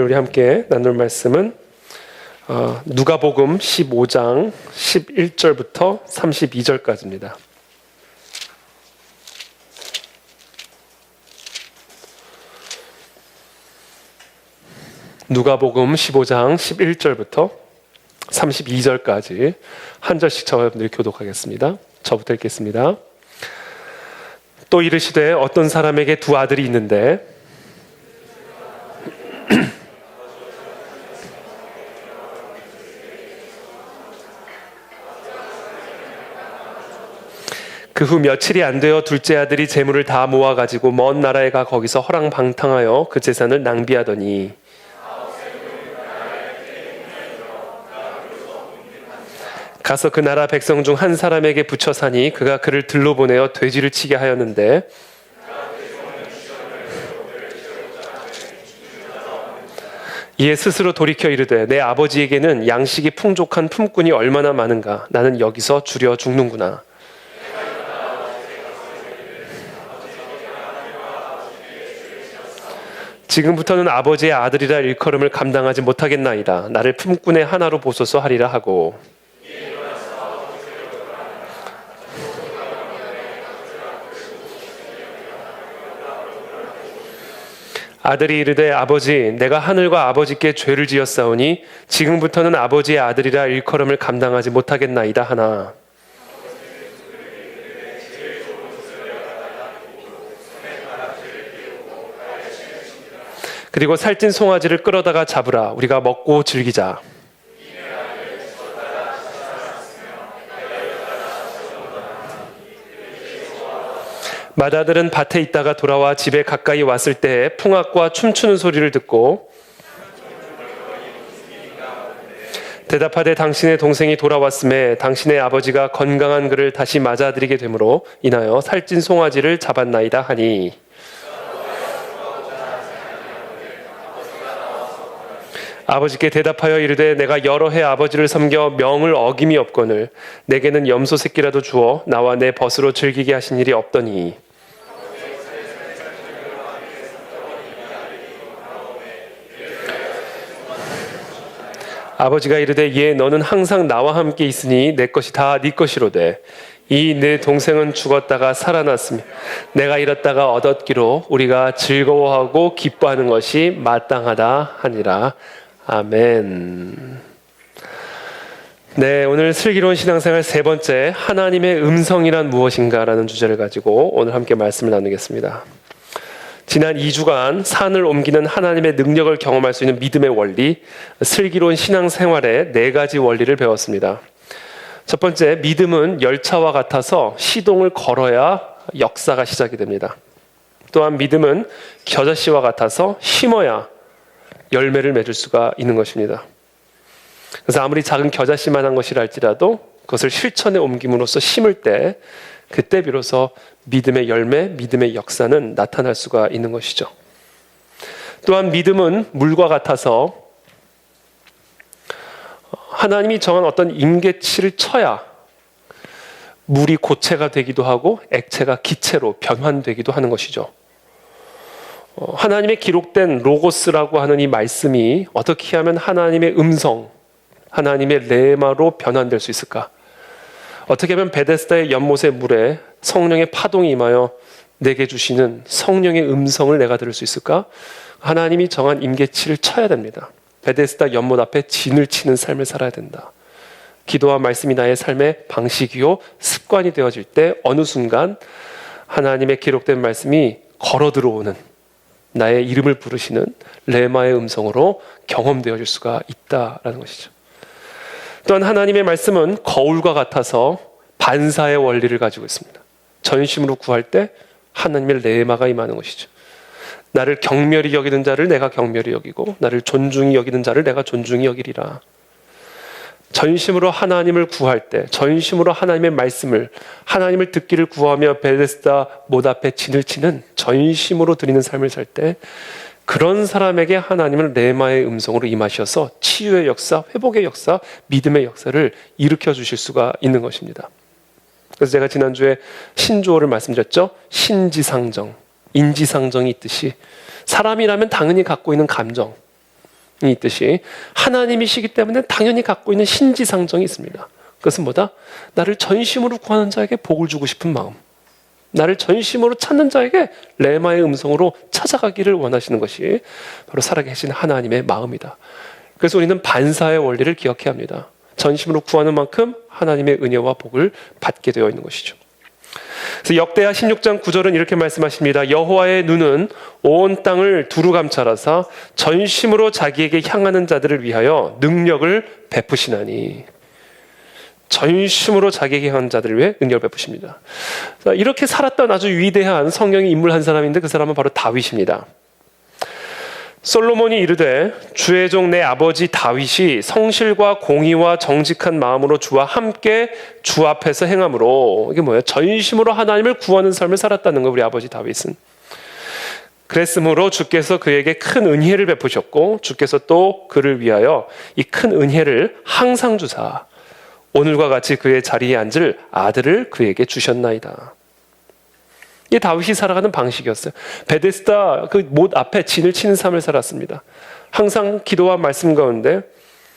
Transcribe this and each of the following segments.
우리 함께 나눌 말씀은 누가복음 15장 11절부터 32절까지입니다. 누가복음 15장 11절부터 32절까지 한 절씩 저와 여러분들이 교독하겠습니다. 저부터 읽겠습니다. 또 이르시되 어떤 사람에게 두 아들이 있는데 그 후 며칠이 안 되어 둘째 아들이 재물을 다 모아가지고 먼 나라에 가 거기서 허랑방탕하여 그 재산을 낭비하더니 가서 그 나라 백성 중 한 사람에게 붙여 사니 그가 그를 들로 보내어 돼지를 치게 하였는데 이에 스스로 돌이켜 이르되 내 아버지에게는 양식이 풍족한 품꾼이 얼마나 많은가 나는 여기서 줄여 죽는구나. 지금부터는 아버지의 아들이라 일컬음을 감당하지 못하겠나이다. 나를 품꾼의 하나로 보소서 하리라 하고 아들이 이르되 아버지 내가 하늘과 아버지께 죄를 지었사오니 지금부터는 아버지의 아들이라 일컬음을 감당하지 못하겠나이다 하나 그리고 살찐 송아지를 끌어다가 잡으라. 우리가 먹고 즐기자. 맏아들은 밭에 있다가 돌아와 집에 가까이 왔을 때에 풍악과 춤추는 소리를 듣고 대답하되 당신의 동생이 돌아왔음에 당신의 아버지가 건강한 그를 다시 맞아들이게 되므로 인하여 살찐 송아지를 잡았나이다 하니 아버지께 대답하여 이르되 내가 여러 해 아버지를 섬겨 명을 어김이 없거늘 내게는 염소 새끼라도 주어 나와 내 벗으로 즐기게 하신 일이 없더니 아버지가 이르되 예 너는 항상 나와 함께 있으니 내 것이 다 네 것이로되 이 내 동생은 죽었다가 살아났으며 내가 잃었다가 얻었기로 우리가 즐거워하고 기뻐하는 것이 마땅하다 하니라. 아멘. 네, 오늘 슬기로운 신앙생활 세 번째 하나님의 음성이란 무엇인가라는 주제를 가지고 오늘 함께 말씀을 나누겠습니다. 지난 2주간 산을 옮기는 하나님의 능력을 경험할 수 있는 믿음의 원리, 슬기로운 신앙생활의 네 가지 원리를 배웠습니다. 첫 번째, 믿음은 열차와 같아서 시동을 걸어야 역사가 시작이 됩니다. 또한 믿음은 겨자씨와 같아서 심어야 열매를 맺을 수가 있는 것입니다. 그래서 아무리 작은 겨자씨만한 것이라 할지라도 그것을 실천에 옮김으로써 심을 때 그때 비로소 믿음의 열매, 믿음의 역사는 나타날 수가 있는 것이죠. 또한 믿음은 물과 같아서 하나님이 정한 어떤 임계치를 쳐야 물이 고체가 되기도 하고 액체가 기체로 변환되기도 하는 것이죠. 하나님의 기록된 로고스라고 하는 이 말씀이 어떻게 하면 하나님의 음성, 하나님의 레마로 변환될 수 있을까? 어떻게 하면 베데스다의 연못의 물에 성령의 파동이 임하여 내게 주시는 성령의 음성을 내가 들을 수 있을까? 하나님이 정한 임계치를 쳐야 됩니다. 베데스다 연못 앞에 진을 치는 삶을 살아야 된다. 기도와 말씀이 나의 삶의 방식이요 습관이 되어질 때 어느 순간 하나님의 기록된 말씀이 걸어 들어오는 나의 이름을 부르시는 레마의 음성으로 경험되어질 수가 있다라는 것이죠. 또한 하나님의 말씀은 거울과 같아서 반사의 원리를 가지고 있습니다. 전심으로 구할 때 하나님의 레마가 임하는 것이죠. 나를 경멸히 여기는 자를 내가 경멸히 여기고 나를 존중히 여기는 자를 내가 존중히 여기리라. 전심으로 하나님을 구할 때, 전심으로 하나님의 말씀을, 하나님을 듣기를 구하며 베데스다 못 앞에 진을 치는 전심으로 드리는 삶을 살 때 그런 사람에게 하나님은 레마의 음성으로 임하셔서 치유의 역사, 회복의 역사, 믿음의 역사를 일으켜 주실 수가 있는 것입니다. 그래서 제가 지난주에 신조어를 말씀드렸죠. 신지상정, 인지상정이 있듯이 사람이라면 당연히 갖고 있는 감정, 있듯이 하나님이시기 때문에 당연히 갖고 있는 신지상정이 있습니다. 그것은 뭐다? 나를 전심으로 구하는 자에게 복을 주고 싶은 마음, 나를 전심으로 찾는 자에게 레마의 음성으로 찾아가기를 원하시는 것이 바로 살아계신 하나님의 마음이다. 그래서 우리는 반사의 원리를 기억해야 합니다. 전심으로 구하는 만큼 하나님의 은혜와 복을 받게 되어 있는 것이죠. 그래서 역대하 16장 9절은 이렇게 말씀하십니다. 여호와의 눈은 온 땅을 두루 감찰하사 전심으로 자기에게 향하는 자들을 위하여 능력을 베푸시나니. 전심으로 자기에게 향하는 자들을 위해 능력을 베푸십니다. 이렇게 살았던 아주 위대한 성령의 인물 한 사람인데 그 사람은 바로 다윗입니다. 솔로몬이 이르되 주의 종 내 아버지 다윗이 성실과 공의와 정직한 마음으로 주와 함께 주 앞에서 행함으로, 이게 뭐예요? 전심으로 하나님을 구하는 삶을 살았다는 거, 우리 아버지 다윗은. 그랬으므로 주께서 그에게 큰 은혜를 베푸셨고 주께서 또 그를 위하여 이 큰 은혜를 항상 주사 오늘과 같이 그의 자리에 앉을 아들을 그에게 주셨나이다. 이게 다윗이 살아가는 방식이었어요. 베데스다 그 못 앞에 진을 치는 삶을 살았습니다. 항상 기도와 말씀 가운데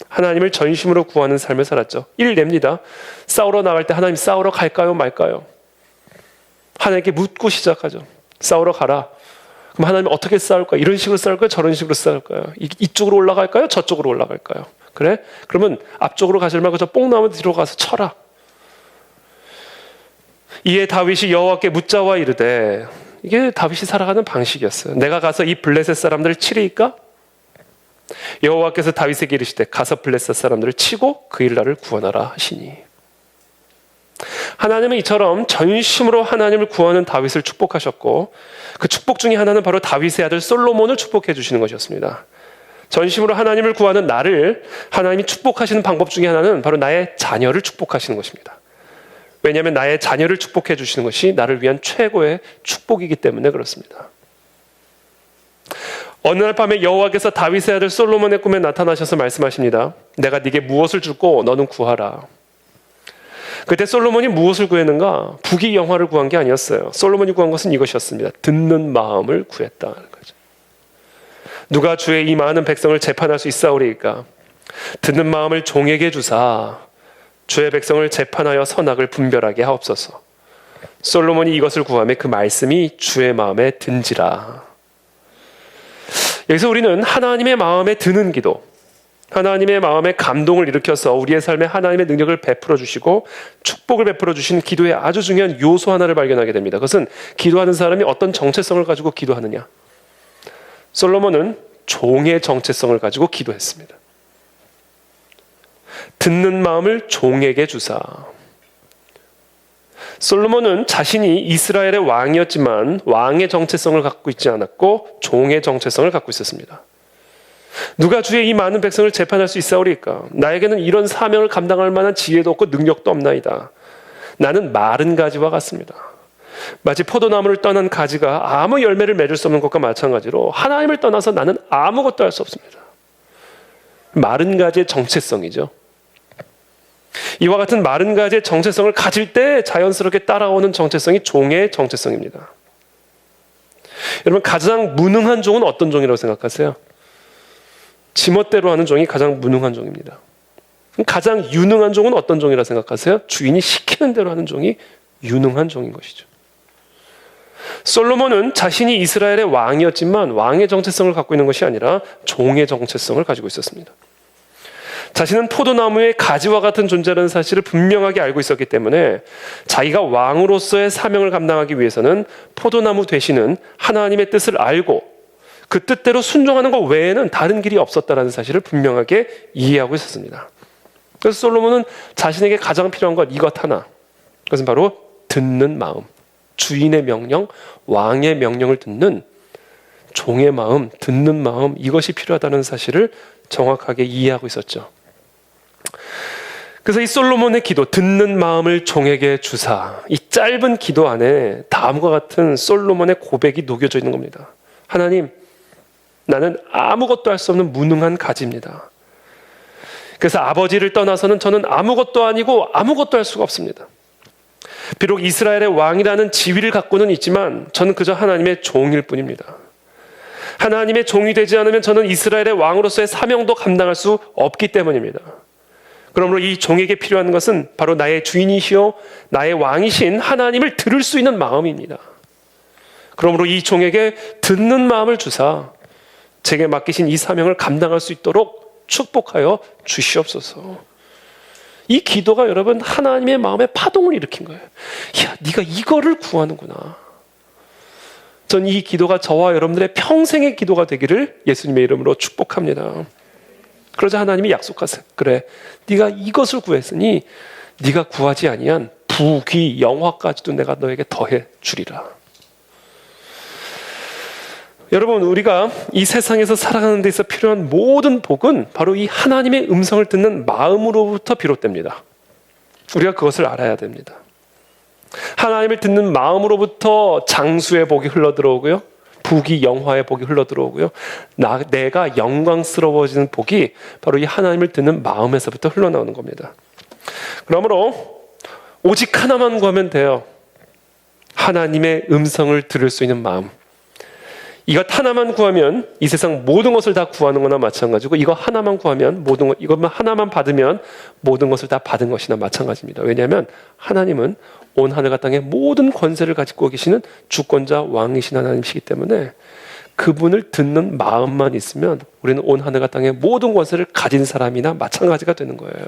하나님을 전심으로 구하는 삶을 살았죠. 일 냅니다. 싸우러 나갈 때 하나님 싸우러 갈까요 말까요? 하나님께 묻고 시작하죠. 싸우러 가라. 그럼 하나님 어떻게 싸울까요? 이런 식으로 싸울까요? 저런 식으로 싸울까요? 이쪽으로 올라갈까요? 저쪽으로 올라갈까요? 그래? 그러면 앞쪽으로 가지 말고 저 뽕 나무 뒤로 가서 쳐라. 이에 다윗이 여호와께 묻자와 이르되, 이게 다윗이 살아가는 방식이었어요. 내가 가서 이 블레셋 사람들을 치리이까? 여호와께서 다윗에게 이르시되 가서 블레셋 사람들을 치고 그 일날을 구원하라 하시니. 하나님은 이처럼 전심으로 하나님을 구하는 다윗을 축복하셨고 그 축복 중에 하나는 바로 다윗의 아들 솔로몬을 축복해 주시는 것이었습니다. 전심으로 하나님을 구하는 나를 하나님이 축복하시는 방법 중에 하나는 바로 나의 자녀를 축복하시는 것입니다. 왜냐하면 나의 자녀를 축복해 주시는 것이 나를 위한 최고의 축복이기 때문에 그렇습니다. 어느 날 밤에 여호와께서 다윗의 아들 솔로몬의 꿈에 나타나셔서 말씀하십니다. 내가 네게 무엇을 주고 너는 구하라. 그때 솔로몬이 무엇을 구했는가? 부귀 영화를 구한 게 아니었어요. 솔로몬이 구한 것은 이것이었습니다. 듣는 마음을 구했다는 거죠. 누가 주의 이 많은 백성을 재판할 수 있사오리이까? 듣는 마음을 종에게 주사 주의 백성을 재판하여 선악을 분별하게 하옵소서. 솔로몬이 이것을 구하며 그 말씀이 주의 마음에 든지라. 여기서 우리는 하나님의 마음에 드는 기도, 하나님의 마음에 감동을 일으켜서 우리의 삶에 하나님의 능력을 베풀어 주시고 축복을 베풀어 주시는 기도의 아주 중요한 요소 하나를 발견하게 됩니다. 그것은 기도하는 사람이 어떤 정체성을 가지고 기도하느냐. 솔로몬은 종의 정체성을 가지고 기도했습니다. 듣는 마음을 종에게 주사. 솔로몬은 자신이 이스라엘의 왕이었지만 왕의 정체성을 갖고 있지 않았고 종의 정체성을 갖고 있었습니다. 누가 주의 이 많은 백성을 재판할 수 있사오리까? 나에게는 이런 사명을 감당할 만한 지혜도 없고 능력도 없나이다. 나는 마른 가지와 같습니다. 마치 포도나무를 떠난 가지가 아무 열매를 맺을 수 없는 것과 마찬가지로 하나님을 떠나서 나는 아무것도 할 수 없습니다. 마른 가지의 정체성이죠. 이와 같은 마른 가지의 정체성을 가질 때 자연스럽게 따라오는 정체성이 종의 정체성입니다. 여러분, 가장 무능한 종은 어떤 종이라고 생각하세요? 지멋대로 하는 종이 가장 무능한 종입니다. 가장 유능한 종은 어떤 종이라고 생각하세요? 주인이 시키는 대로 하는 종이 유능한 종인 것이죠. 솔로몬은 자신이 이스라엘의 왕이었지만 왕의 정체성을 갖고 있는 것이 아니라 종의 정체성을 가지고 있었습니다. 자신은 포도나무의 가지와 같은 존재라는 사실을 분명하게 알고 있었기 때문에 자기가 왕으로서의 사명을 감당하기 위해서는 포도나무 되시는 하나님의 뜻을 알고 그 뜻대로 순종하는 것 외에는 다른 길이 없었다는 사실을 분명하게 이해하고 있었습니다. 그래서 솔로몬은 자신에게 가장 필요한 것 이것 하나, 그것은 바로 듣는 마음, 주인의 명령, 왕의 명령을 듣는 종의 마음, 듣는 마음, 이것이 필요하다는 사실을 정확하게 이해하고 있었죠. 그래서 이 솔로몬의 기도, 듣는 마음을 종에게 주사, 이 짧은 기도 안에 다음과 같은 솔로몬의 고백이 녹여져 있는 겁니다. 하나님, 나는 아무것도 할 수 없는 무능한 가지입니다. 그래서 아버지를 떠나서는 저는 아무것도 아니고 아무것도 할 수가 없습니다. 비록 이스라엘의 왕이라는 지위를 갖고는 있지만 저는 그저 하나님의 종일 뿐입니다. 하나님의 종이 되지 않으면 저는 이스라엘의 왕으로서의 사명도 감당할 수 없기 때문입니다. 그러므로 이 종에게 필요한 것은 바로 나의 주인이시요 나의 왕이신 하나님을 들을 수 있는 마음입니다. 그러므로 이 종에게 듣는 마음을 주사 제게 맡기신 이 사명을 감당할 수 있도록 축복하여 주시옵소서. 이 기도가 여러분 하나님의 마음에 파동을 일으킨 거예요. 야, 네가 이거를 구하는구나. 전 이 기도가 저와 여러분들의 평생의 기도가 되기를 예수님의 이름으로 축복합니다. 그러자 하나님이 약속하세요. 그래, 네가 이것을 구했으니 네가 구하지 아니한 부귀 영화까지도 내가 너에게 더해 주리라. 여러분, 우리가 이 세상에서 살아가는 데 있어 필요한 모든 복은 바로 이 하나님의 음성을 듣는 마음으로부터 비롯됩니다. 우리가 그것을 알아야 됩니다. 하나님을 듣는 마음으로부터 장수의 복이 흘러들어오고요, 부귀 영화의 복이 흘러들어오고요, 내가 영광스러워지는 복이 바로 이 하나님을 듣는 마음에서부터 흘러나오는 겁니다. 그러므로 오직 하나만 구하면 돼요. 하나님의 음성을 들을 수 있는 마음. 이것 하나만 구하면 이 세상 모든 것을 다 구하는 거나 마찬가지고, 이거 하나만 구하면 이것만 하나만 받으면 모든 것을 다 받은 것이나 마찬가지입니다. 왜냐하면 하나님은 온 하늘과 땅의 모든 권세를 가지고 계시는 주권자 왕이신 하나님이시기 때문에 그분을 듣는 마음만 있으면 우리는 온 하늘과 땅의 모든 권세를 가진 사람이나 마찬가지가 되는 거예요.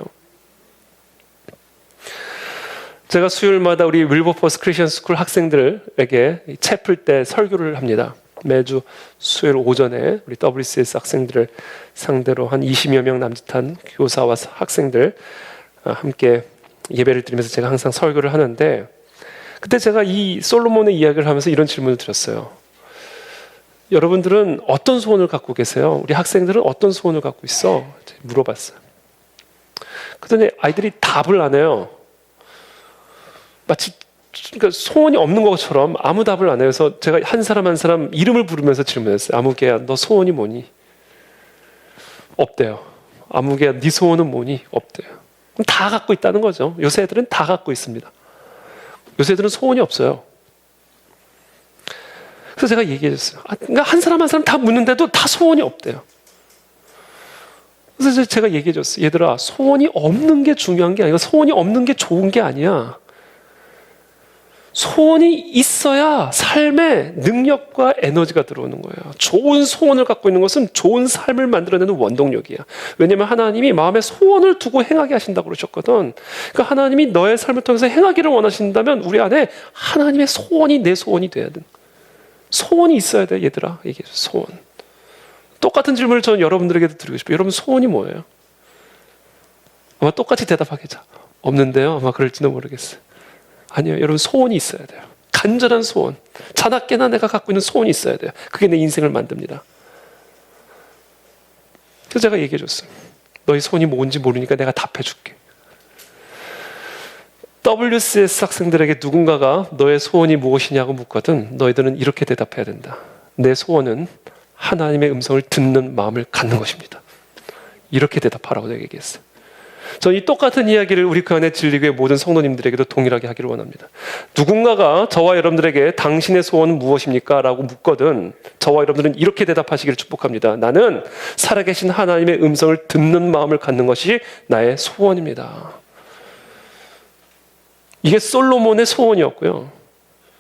제가 수요일마다 우리 윌버포스 크리스천 스쿨 학생들에게 채플 때 설교를 합니다. 매주 수요일 오전에 우리 WCS 학생들을 상대로 한 20여 명 남짓한 교사와 학생들 함께 예배를 드리면서 제가 항상 설교를 하는데, 그때 제가 이 솔로몬의 이야기를 하면서 이런 질문을 드렸어요. 여러분들은 어떤 소원을 갖고 계세요? 우리 학생들은 어떤 소원을 갖고 있어? 물어봤어요. 그랬더니 아이들이 답을 안 해요. 마치 그러니까 소원이 없는 것처럼 아무 답을 안 해요. 그래서 제가 한 사람 한 사람 이름을 부르면서 질문했어요. 아무개야, 너 소원이 뭐니? 없대요. 아무개야, 네 소원은 뭐니? 없대요. 그럼 다 갖고 있다는 거죠. 요새 애들은 다 갖고 있습니다. 요새 애들은 소원이 없어요. 그래서 제가 얘기해줬어요. 그러니까 한 사람 한 사람 다 묻는데도 다 소원이 없대요. 그래서 제가 얘기해줬어요. 얘들아, 소원이 없는 게 중요한 게 아니고 소원이 없는 게 좋은 게 아니야. 소원이 있어야 삶에 능력과 에너지가 들어오는 거예요. 좋은 소원을 갖고 있는 것은 좋은 삶을 만들어내는 원동력이야. 왜냐하면 하나님이 마음에 소원을 두고 행하게 하신다고 그러셨거든. 그러니까 하나님이 너의 삶을 통해서 행하기를 원하신다면 우리 안에 하나님의 소원이 내 소원이 돼야 돼. 소원이 있어야 돼, 얘들아. 이게 소원. 똑같은 질문을 저는 여러분들에게도 드리고 싶어요. 여러분, 소원이 뭐예요? 아마 똑같이 대답하겠죠. 없는데요. 아마 그럴지도 모르겠어요. 아니요, 여러분, 소원이 있어야 돼요. 간절한 소원. 자나깨나 내가 갖고 있는 소원이 있어야 돼요. 그게 내 인생을 만듭니다. 그래서 제가 얘기해 줬어요. 너희 소원이 뭔지 모르니까 내가 답해 줄게. WCS 학생들에게 누군가가 너의 소원이 무엇이냐고 묻거든 너희들은 이렇게 대답해야 된다. 내 소원은 하나님의 음성을 듣는 마음을 갖는 것입니다. 이렇게 대답하라고 내가 얘기했어요. 저는 이 똑같은 이야기를 우리 그 안에 진리교회 모든 성도님들에게도 동일하게 하기를 원합니다. 누군가가 저와 여러분들에게 당신의 소원은 무엇입니까? 라고 묻거든 저와 여러분들은 이렇게 대답하시기를 축복합니다. 나는 살아계신 하나님의 음성을 듣는 마음을 갖는 것이 나의 소원입니다. 이게 솔로몬의 소원이었고요.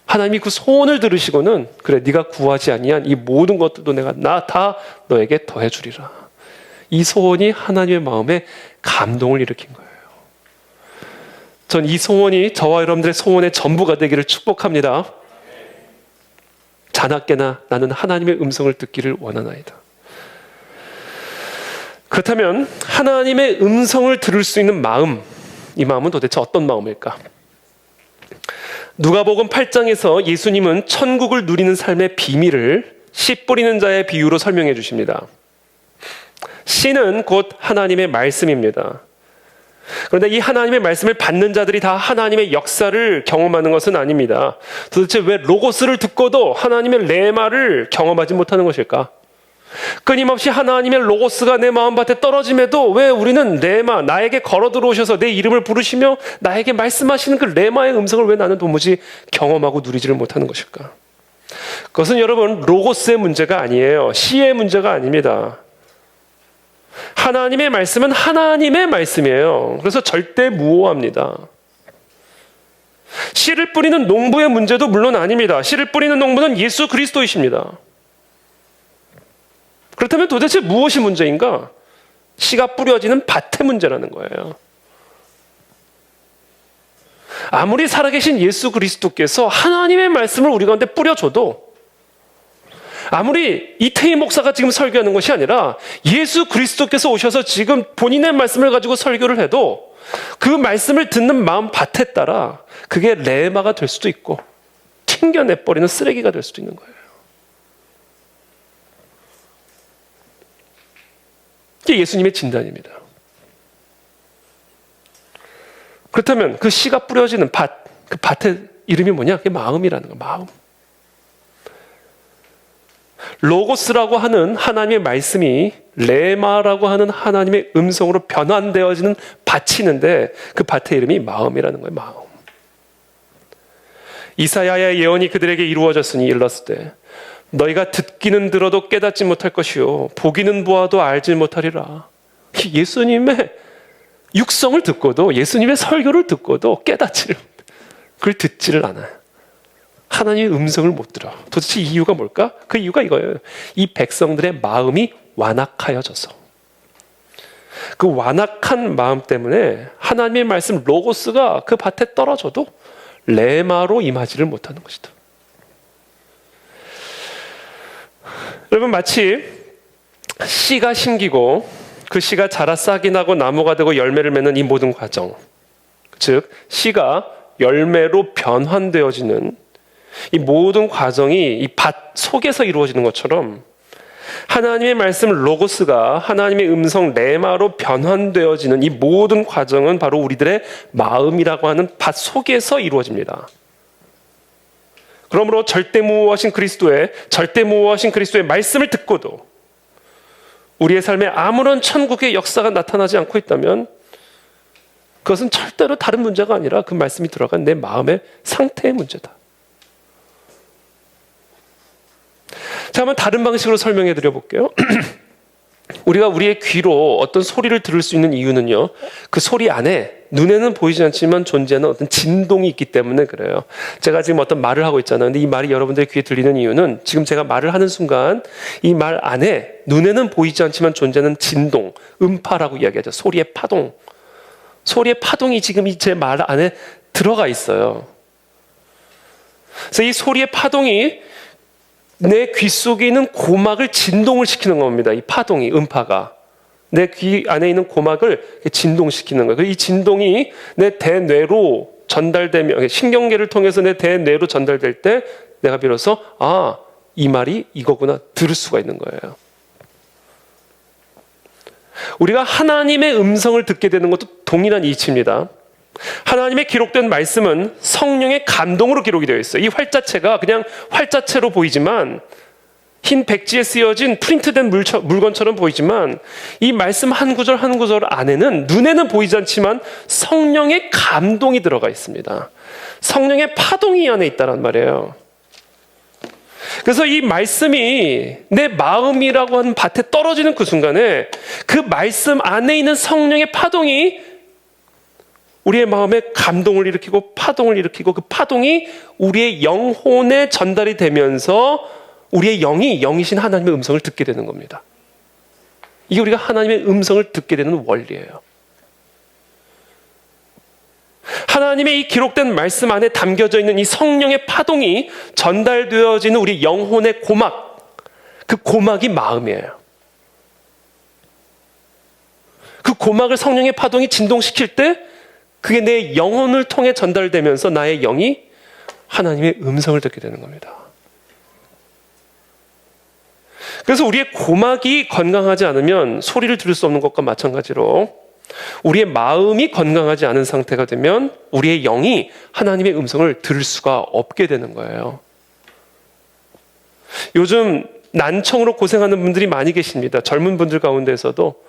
하나님이 그 소원을 들으시고는 그래, 네가 구하지 아니한 이 모든 것들도 내가 다 너에게 더해 주리라. 이 소원이 하나님의 마음에 감동을 일으킨 거예요. 전 이 소원이 저와 여러분들의 소원의 전부가 되기를 축복합니다. 자나깨나 나는 하나님의 음성을 듣기를 원하나이다. 그렇다면 하나님의 음성을 들을 수 있는 마음, 이 마음은 도대체 어떤 마음일까? 누가복음 8장에서 예수님은 천국을 누리는 삶의 비밀을 씨 뿌리는 자의 비유로 설명해 주십니다. 씨는 곧 하나님의 말씀입니다. 그런데 이 하나님의 말씀을 받는 자들이 다 하나님의 역사를 경험하는 것은 아닙니다. 도대체 왜 로고스를 듣고도 하나님의 레마를 경험하지 못하는 것일까? 끊임없이 하나님의 로고스가 내 마음밭에 떨어짐에도 왜 우리는 레마, 나에게 걸어 들어오셔서 내 이름을 부르시며 나에게 말씀하시는 그 레마의 음성을 왜 나는 도무지 경험하고 누리지를 못하는 것일까? 그것은 여러분 로고스의 문제가 아니에요. 시의 문제가 아닙니다. 하나님의 말씀은 하나님의 말씀이에요. 그래서 절대 무오합니다. 씨를 뿌리는 농부의 문제도 물론 아닙니다. 씨를 뿌리는 농부는 예수 그리스도이십니다. 그렇다면 도대체 무엇이 문제인가? 씨가 뿌려지는 밭의 문제라는 거예요. 아무리 살아계신 예수 그리스도께서 하나님의 말씀을 우리 가운데 뿌려줘도, 아무리 이태희 목사가 지금 설교하는 것이 아니라 예수 그리스도께서 오셔서 지금 본인의 말씀을 가지고 설교를 해도 그 말씀을 듣는 마음 밭에 따라 그게 레마가 될 수도 있고 튕겨내버리는 쓰레기가 될 수도 있는 거예요. 이게 예수님의 진단입니다. 그렇다면 그 씨가 뿌려지는 밭, 그 밭의 이름이 뭐냐? 그게 마음이라는 거예요. 마음. 로고스라고 하는 하나님의 말씀이 레마라고 하는 하나님의 음성으로 변환되어지는 밭이 있는데 그 밭의 이름이 마음이라는 거예요. 마음. 이사야의 예언이 그들에게 이루어졌으니 일렀을 때 너희가 듣기는 들어도 깨닫지 못할 것이요 보기는 보아도 알지 못하리라. 예수님의 육성을 듣고도, 예수님의 설교를 듣고도 깨닫지를, 그걸 듣지를 않아요. 하나님의 음성을 못 들어. 도대체 이유가 뭘까? 그 이유가 이거예요. 이 백성들의 마음이 완악하여져서, 그 완악한 마음 때문에 하나님의 말씀 로고스가 그 밭에 떨어져도 레마로 임하지를 못하는 것이다. 여러분, 마치 씨가 심기고 그 씨가 자라 싹이 나고 나무가 되고 열매를 맺는 이 모든 과정, 즉 씨가 열매로 변환되어지는 이 모든 과정이 이 밭 속에서 이루어지는 것처럼 하나님의 말씀 로고스가 하나님의 음성 레마로 변환되어지는 이 모든 과정은 바로 우리들의 마음이라고 하는 밭 속에서 이루어집니다. 그러므로 절대무오하신 그리스도의 말씀을 듣고도 우리의 삶에 아무런 천국의 역사가 나타나지 않고 있다면 그것은 절대로 다른 문제가 아니라 그 말씀이 들어간 내 마음의 상태의 문제다. 자, 한번 다른 방식으로 설명해 드려 볼게요. 우리가 우리의 귀로 어떤 소리를 들을 수 있는 이유는요, 그 소리 안에 눈에는 보이지 않지만 존재하는 어떤 진동이 있기 때문에 그래요. 제가 지금 어떤 말을 하고 있잖아요. 근데 이 말이 여러분들의 귀에 들리는 이유는 지금 제가 말을 하는 순간 이 말 안에 눈에는 보이지 않지만 존재하는 진동, 음파라고 이야기하죠. 소리의 파동. 소리의 파동이 지금 이 제 말 안에 들어가 있어요. 그래서 이 소리의 파동이 내 귀 속에 있는 고막을 진동을 시키는 겁니다. 이 파동이, 음파가. 내 귀 안에 있는 고막을 진동시키는 거예요. 이 진동이 내 대뇌로 전달되면, 신경계를 통해서 내 대뇌로 전달될 때 내가 비로소 이 말이 이거구나 들을 수가 있는 거예요. 우리가 하나님의 음성을 듣게 되는 것도 동일한 이치입니다. 하나님의 기록된 말씀은 성령의 감동으로 기록이 되어 있어요. 이 활자체가 그냥 활자체로 보이지만, 흰 백지에 쓰여진 프린트된 물건처럼 보이지만 이 말씀 한 구절 한 구절 안에는 눈에는 보이지 않지만 성령의 감동이 들어가 있습니다. 성령의 파동이 안에 있다란 말이에요. 그래서 이 말씀이 내 마음이라고 하는 밭에 떨어지는 그 순간에 그 말씀 안에 있는 성령의 파동이 우리의 마음에 감동을 일으키고 파동을 일으키고 그 파동이 우리의 영혼에 전달이 되면서 우리의 영이신 하나님의 음성을 듣게 되는 겁니다. 이게 우리가 하나님의 음성을 듣게 되는 원리예요. 하나님의 이 기록된 말씀 안에 담겨져 있는 이 성령의 파동이 전달되어지는 우리 영혼의 고막, 그 고막이 마음이에요. 그 고막을 성령의 파동이 진동시킬 때 그게 내 영혼을 통해 전달되면서 나의 영이 하나님의 음성을 듣게 되는 겁니다. 그래서 우리의 고막이 건강하지 않으면 소리를 들을 수 없는 것과 마찬가지로 우리의 마음이 건강하지 않은 상태가 되면 우리의 영이 하나님의 음성을 들을 수가 없게 되는 거예요. 요즘 난청으로 고생하는 분들이 많이 계십니다. 젊은 분들 가운데서도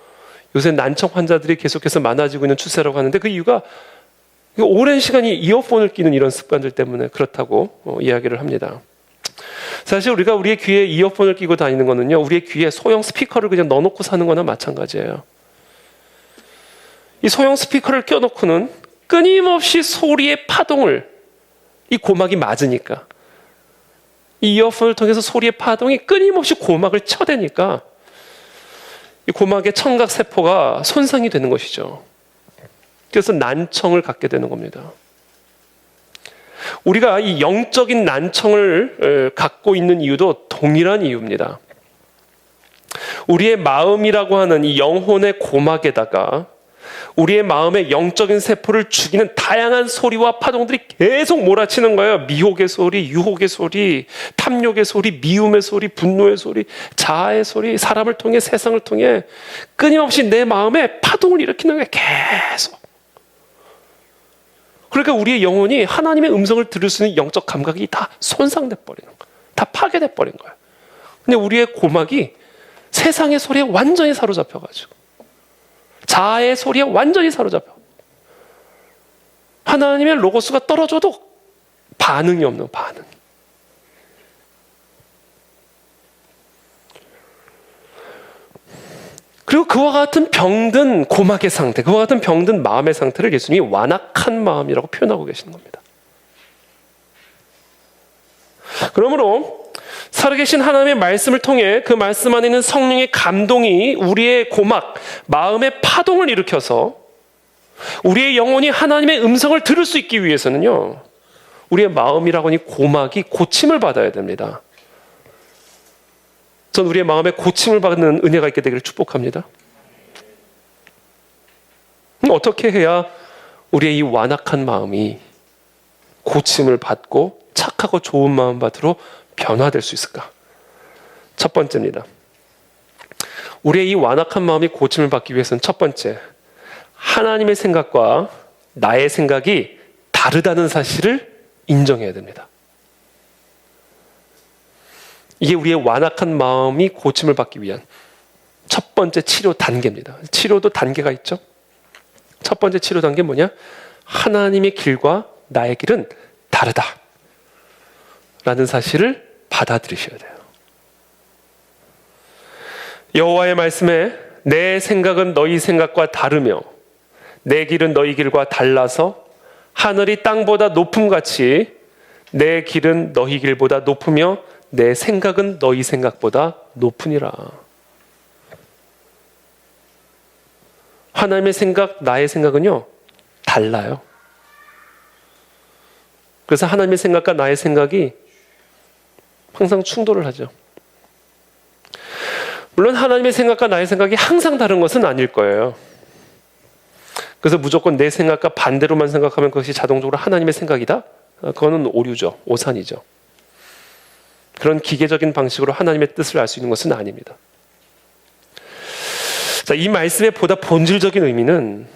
요새 난청 환자들이 계속해서 많아지고 있는 추세라고 하는데 그 이유가 오랜 시간이 이어폰을 끼는 이런 습관들 때문에 그렇다고 이야기를 합니다. 사실 우리가 우리의 귀에 이어폰을 끼고 다니는 거는요, 우리의 귀에 소형 스피커를 그냥 넣어놓고 사는 거나 마찬가지예요. 이 소형 스피커를 껴놓고는 끊임없이 소리의 파동을, 이 고막이 맞으니까, 이 이어폰을 통해서 소리의 파동이 끊임없이 고막을 쳐대니까 이 고막의 청각세포가 손상이 되는 것이죠. 그래서 난청을 갖게 되는 겁니다. 우리가 이 영적인 난청을 갖고 있는 이유도 동일한 이유입니다. 우리의 마음이라고 하는 이 영혼의 고막에다가 우리의 마음의 영적인 세포를 죽이는 다양한 소리와 파동들이 계속 몰아치는 거예요. 미혹의 소리, 유혹의 소리, 탐욕의 소리, 미움의 소리, 분노의 소리, 자아의 소리, 사람을 통해, 세상을 통해 끊임없이 내 마음에 파동을 일으키는 거예요. 계속. 그러니까 우리의 영혼이 하나님의 음성을 들을 수 있는 영적 감각이 다 손상돼 버리는 거예요. 다 파괴돼 버린 거예요. 근데 우리의 고막이 세상의 소리에 완전히 사로잡혀가지고, 자아의 소리에 완전히 사로잡혀, 하나님의 로고스가 떨어져도 반응이 없는 반응. 그리고 그와 같은 병든 고막의 상태, 그와 같은 병든 마음의 상태를 예수님이 완악한 마음이라고 표현하고 계시는 겁니다. 그러므로 살아계신 하나님의 말씀을 통해 그 말씀 안에 있는 성령의 감동이 우리의 고막, 마음의 파동을 일으켜서 우리의 영혼이 하나님의 음성을 들을 수 있기 위해서는요, 우리의 마음이라고 하는 고막이 고침을 받아야 됩니다. 전 우리의 마음에 고침을 받는 은혜가 있게 되기를 축복합니다. 어떻게 해야 우리의 이 완악한 마음이 고침을 받고 착하고 좋은 마음밭으로 변화될 수 있을까? 첫 번째입니다. 우리의 이 완악한 마음이 고침을 받기 위해서는 첫 번째, 하나님의 생각과 나의 생각이 다르다는 사실을 인정해야 됩니다. 이게 우리의 완악한 마음이 고침을 받기 위한 첫 번째 치료 단계입니다. 치료도 단계가 있죠. 첫 번째 치료 단계는 뭐냐? 하나님의 길과 나의 길은 다르다 라는 사실을 받아들이셔야 돼요. 여호와의 말씀에 내 생각은 너희 생각과 다르며 내 길은 너희 길과 달라서 하늘이 땅보다 높음같이 내 길은 너희 길보다 높으며 내 생각은 너희 생각보다 높으니라. 하나님의 생각, 나의 생각은요, 달라요. 그래서 하나님의 생각과 나의 생각이 항상 충돌을 하죠. 물론 하나님의 생각과 나의 생각이 항상 다른 것은 아닐 거예요. 그래서 무조건 내 생각과 반대로만 생각하면 그것이 자동적으로 하나님의 생각이다? 그거는 오류죠. 오산이죠. 그런 기계적인 방식으로 하나님의 뜻을 알 수 있는 것은 아닙니다. 자, 이 말씀의 보다 본질적인 의미는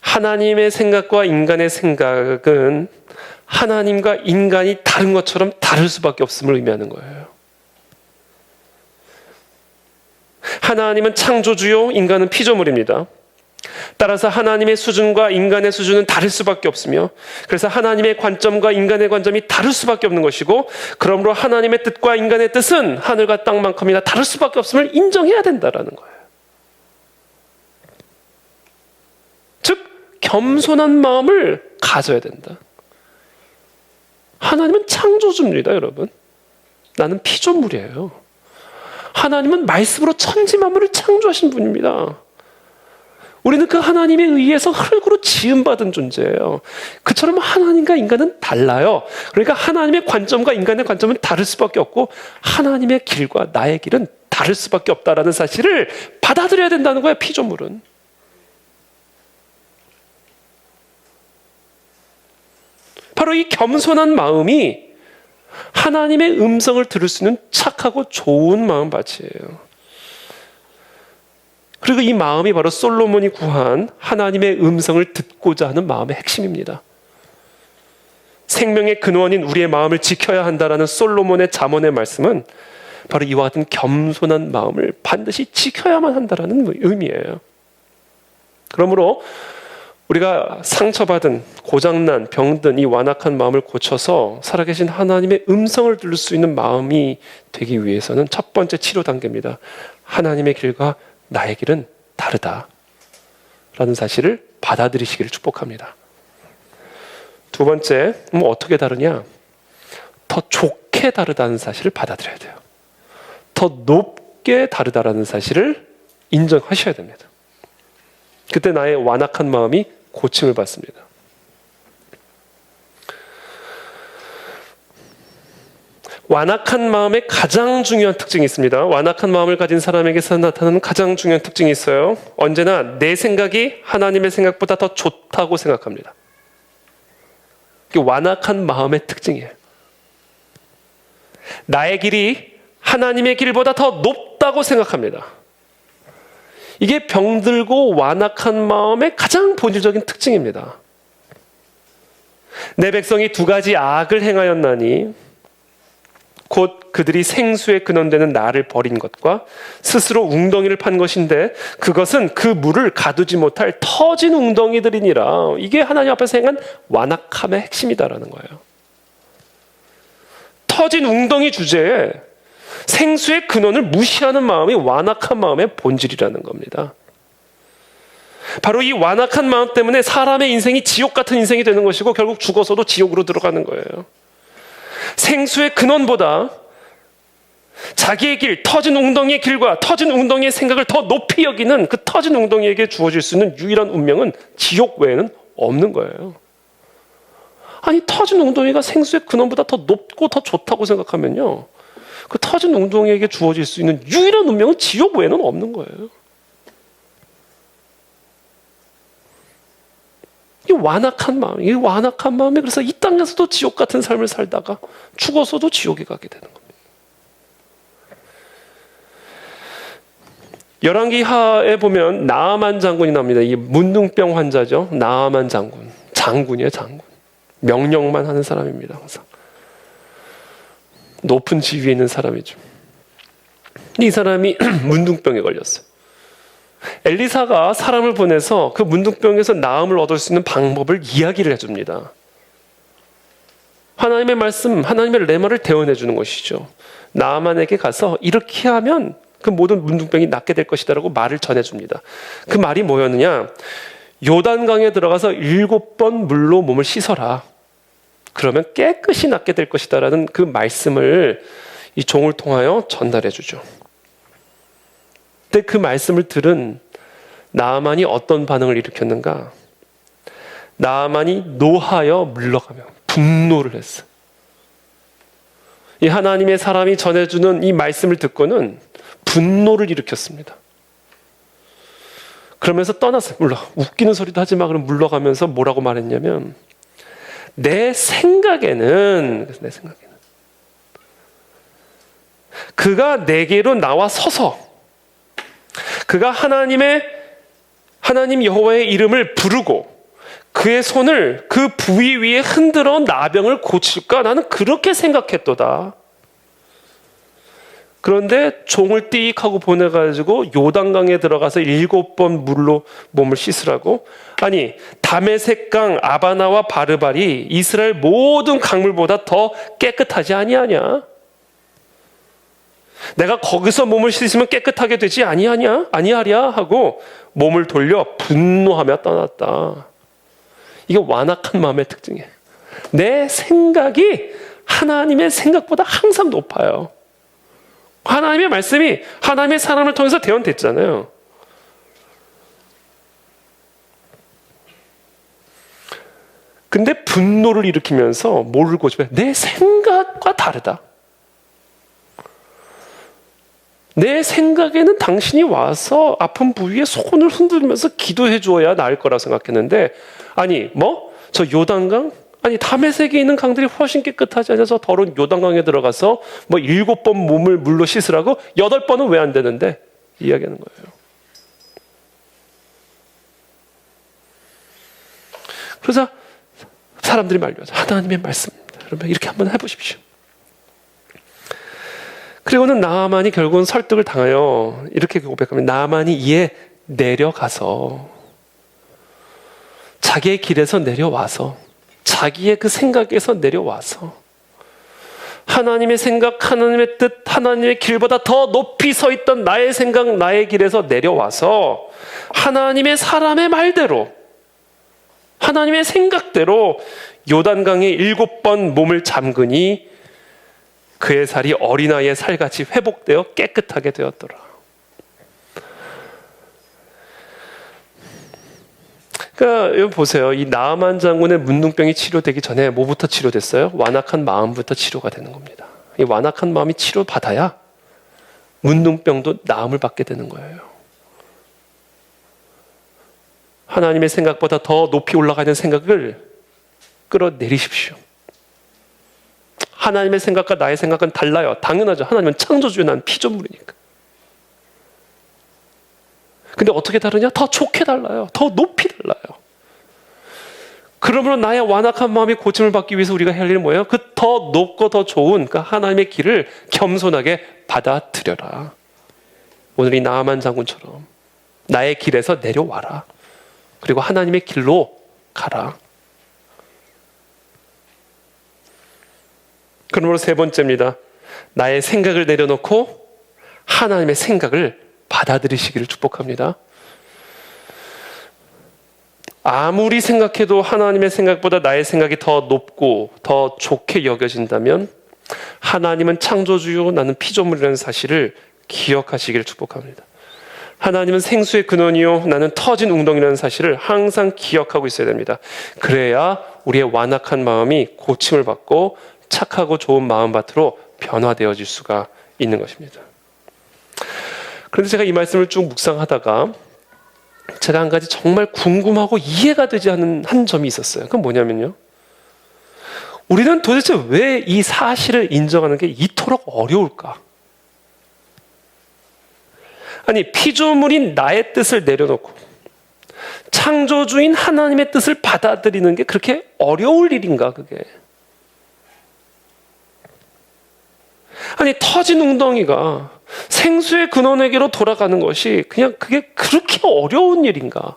하나님의 생각과 인간의 생각은 하나님과 인간이 다른 것처럼 다를 수밖에 없음을 의미하는 거예요. 하나님은 창조주요, 인간은 피조물입니다. 따라서 하나님의 수준과 인간의 수준은 다를 수밖에 없으며, 그래서 하나님의 관점과 인간의 관점이 다를 수밖에 없는 것이고, 그러므로 하나님의 뜻과 인간의 뜻은 하늘과 땅만큼이나 다를 수밖에 없음을 인정해야 된다라는 거예요. 즉 겸손한 마음을 가져야 된다. 하나님은 창조주입니다, 여러분. 나는 피조물이에요. 하나님은 말씀으로 천지 만물을 창조하신 분입니다. 우리는 그 하나님에 의해서 흙으로 지음받은 존재예요. 그처럼 하나님과 인간은 달라요. 그러니까 하나님의 관점과 인간의 관점은 다를 수밖에 없고, 하나님의 길과 나의 길은 다를 수밖에 없다라는 사실을 받아들여야 된다는 거예요, 피조물은. 바로 이 겸손한 마음이 하나님의 음성을 들을 수 있는 착하고 좋은 마음밭이에요. 그리고 이 마음이 바로 솔로몬이 구한 하나님의 음성을 듣고자 하는 마음의 핵심입니다. 생명의 근원인 우리의 마음을 지켜야 한다라는 솔로몬의 잠언의 말씀은 바로 이와 같은 겸손한 마음을 반드시 지켜야만 한다라는 의미예요. 그러므로 우리가 상처받은, 고장난, 병든 이 완악한 마음을 고쳐서 살아계신 하나님의 음성을 들을 수 있는 마음이 되기 위해서는 첫 번째 치료 단계입니다. 하나님의 길과 나의 길은 다르다 라는 사실을 받아들이시기를 축복합니다. 두 번째, 어떻게 다르냐? 더 좋게 다르다는 사실을 받아들여야 돼요. 더 높게 다르다라는 사실을 인정하셔야 됩니다. 그때 나의 완악한 마음이 고침을 받습니다. 완악한 마음의 가장 중요한 특징이 있습니다. 완악한 마음을 가진 사람에게서 나타나는 가장 중요한 특징이 있어요. 언제나 내 생각이 하나님의 생각보다 더 좋다고 생각합니다. 이게 완악한 마음의 특징이에요. 나의 길이 하나님의 길보다 더 높다고 생각합니다. 이게 병들고 완악한 마음의 가장 본질적인 특징입니다. 내 백성이 두 가지 악을 행하였나니 곧 그들이 생수에 근원되는 나를 버린 것과 스스로 웅덩이를 판 것인데 그것은 그 물을 가두지 못할 터진 웅덩이들이니라. 이게 하나님 앞에서 행한 완악함의 핵심이다라는 거예요. 터진 웅덩이 주제에 생수의 근원을 무시하는 마음이 완악한 마음의 본질이라는 겁니다. 바로 이 완악한 마음 때문에 사람의 인생이 지옥 같은 인생이 되는 것이고 결국 죽어서도 지옥으로 들어가는 거예요. 생수의 근원보다 자기의 길, 터진 웅덩이의 길과 터진 웅덩이의 생각을 더 높이 여기는 그 터진 웅덩이에게 주어질 수 있는 유일한 운명은 지옥 외에는 없는 거예요. 아니, 터진 웅덩이가 생수의 근원보다 더 높고 더 좋다고 생각하면요, 그 터진 웅덩이에게 주어질 수 있는 유일한 운명은 지옥 외에는 없는 거예요. 이 완악한 마음이 그래서 이 땅에서도 지옥 같은 삶을 살다가 죽어서도 지옥에 가게 되는 겁니다. 열왕기하에 보면 나아만 장군이 나옵니다. 이 문둥병 환자죠. 나아만 장군이에요, 장군. 명령만 하는 사람입니다. 항상 높은 지위에 있는 사람이죠. 이 사람이 문둥병에 걸렸어요. 엘리사가 사람을 보내서 그 문둥병에서 나음을 얻을 수 있는 방법을 이야기를 해줍니다. 하나님의 말씀, 하나님의 레마를 대언해 주는 것이죠. 나아만에게 가서 이렇게 하면 그 모든 문둥병이 낫게 될 것이다라고 말을 전해줍니다. 그 말이 뭐였느냐? 요단강에 들어가서 7번 물로 몸을 씻어라. 그러면 깨끗이 낫게 될 것이다라는 그 말씀을 이 종을 통하여 전달해 주죠. 그때 그 말씀을 들은 나아만이 어떤 반응을 일으켰는가? 나아만이 노하여 물러가며 분노를 했어요. 이 하나님의 사람이 전해주는 이 말씀을 듣고는 분노를 일으켰습니다. 그러면서 떠났어요. 웃기는 소리도 하지 마. 그럼 물러가면서 뭐라고 말했냐면, 내 생각에는 그가 내게로 나와 서서 그가 하나님 여호와의 이름을 부르고 그의 손을 그 부위 위에 흔들어 나병을 고칠까? 나는 그렇게 생각했도다. 그런데 종을 띡 하고 보내가지고 요단강에 들어가서 7번 물로 몸을 씻으라고? 아니, 다메섹강 아바나와 바르발이 이스라엘 모든 강물보다 더 깨끗하지 아니하냐? 내가 거기서 몸을 씻으면 깨끗하게 되지 아니하랴 하고 몸을 돌려 분노하며 떠났다. 이게 완악한 마음의 특징이에요. 내 생각이 하나님의 생각보다 항상 높아요. 하나님의 말씀이 하나님의 사람을 통해서 대언됐잖아요. 근데 분노를 일으키면서 뭐를 고집해? 내 생각과 다르다. 내 생각에는 당신이 와서 아픈 부위에 손을 흔들면서 기도해 주어야 나을 거라 생각했는데, 아니 저 요단강? 아니 다메섹에 있는 강들이 훨씬 깨끗하지 않아서 더러운 요단강에 들어가서 7번 몸을 물로 씻으라고 8번은 왜 안 되는데? 이야기하는 거예요. 그래서 사람들이 말려서 하나님의 말씀입니다. 여러분 이렇게 한번 해보십시오. 그리고는 나아만이 결국은 설득을 당하여 이렇게 고백합니다. 나아만이 이에 내려가서 자기의 길에서 내려와서, 자기의 그 생각에서 내려와서 하나님의 생각, 하나님의 뜻, 하나님의 길보다 더 높이 서 있던 나의 생각, 나의 길에서 내려와서 하나님의 사람의 말대로, 하나님의 생각대로 요단강에 7번 몸을 잠그니 그의 살이 어린아이의 살같이 회복되어 깨끗하게 되었더라. 그러니까 여기 보세요. 이 나아만 장군의 문둥병이 치료되기 전에 뭐부터 치료됐어요? 완악한 마음부터 치료가 되는 겁니다. 이 완악한 마음이 치료받아야 문둥병도 나음을 받게 되는 거예요. 하나님의 생각보다 더 높이 올라가는 생각을 끌어내리십시오. 하나님의 생각과 나의 생각은 달라요. 당연하죠. 하나님은 창조주요, 난 피조물이니까. 근데 어떻게 다르냐? 더 좋게 달라요. 더 높이 달라요. 그러므로 나의 완악한 마음이 고침을 받기 위해서 우리가 할 일은 뭐예요? 그 더 높고 더 좋은 그 하나님의 길을 겸손하게 받아들여라. 오늘 이 나아만 장군처럼 나의 길에서 내려와라. 그리고 하나님의 길로 가라. 그러므로 세 번째입니다. 나의 생각을 내려놓고 하나님의 생각을 받아들이시기를 축복합니다. 아무리 생각해도 하나님의 생각보다 나의 생각이 더 높고 더 좋게 여겨진다면 하나님은 창조주요, 나는 피조물이라는 사실을 기억하시기를 축복합니다. 하나님은 생수의 근원이요, 나는 터진 웅덩이라는 사실을 항상 기억하고 있어야 됩니다. 그래야 우리의 완악한 마음이 고침을 받고 착하고 좋은 마음밭으로 변화되어질 수가 있는 것입니다. 그런데 제가 이 말씀을 쭉 묵상하다가 제가 한 가지 정말 궁금하고 이해가 되지 않는 한 점이 있었어요. 그건 뭐냐면요, 우리는 도대체 왜 이 사실을 인정하는 게 이토록 어려울까? 아니, 피조물인 나의 뜻을 내려놓고 창조주인 하나님의 뜻을 받아들이는 게 그렇게 어려울 일인가, 그게? 아니, 터진 웅덩이가 생수의 근원에게로 돌아가는 것이 그냥 그게 그렇게 어려운 일인가?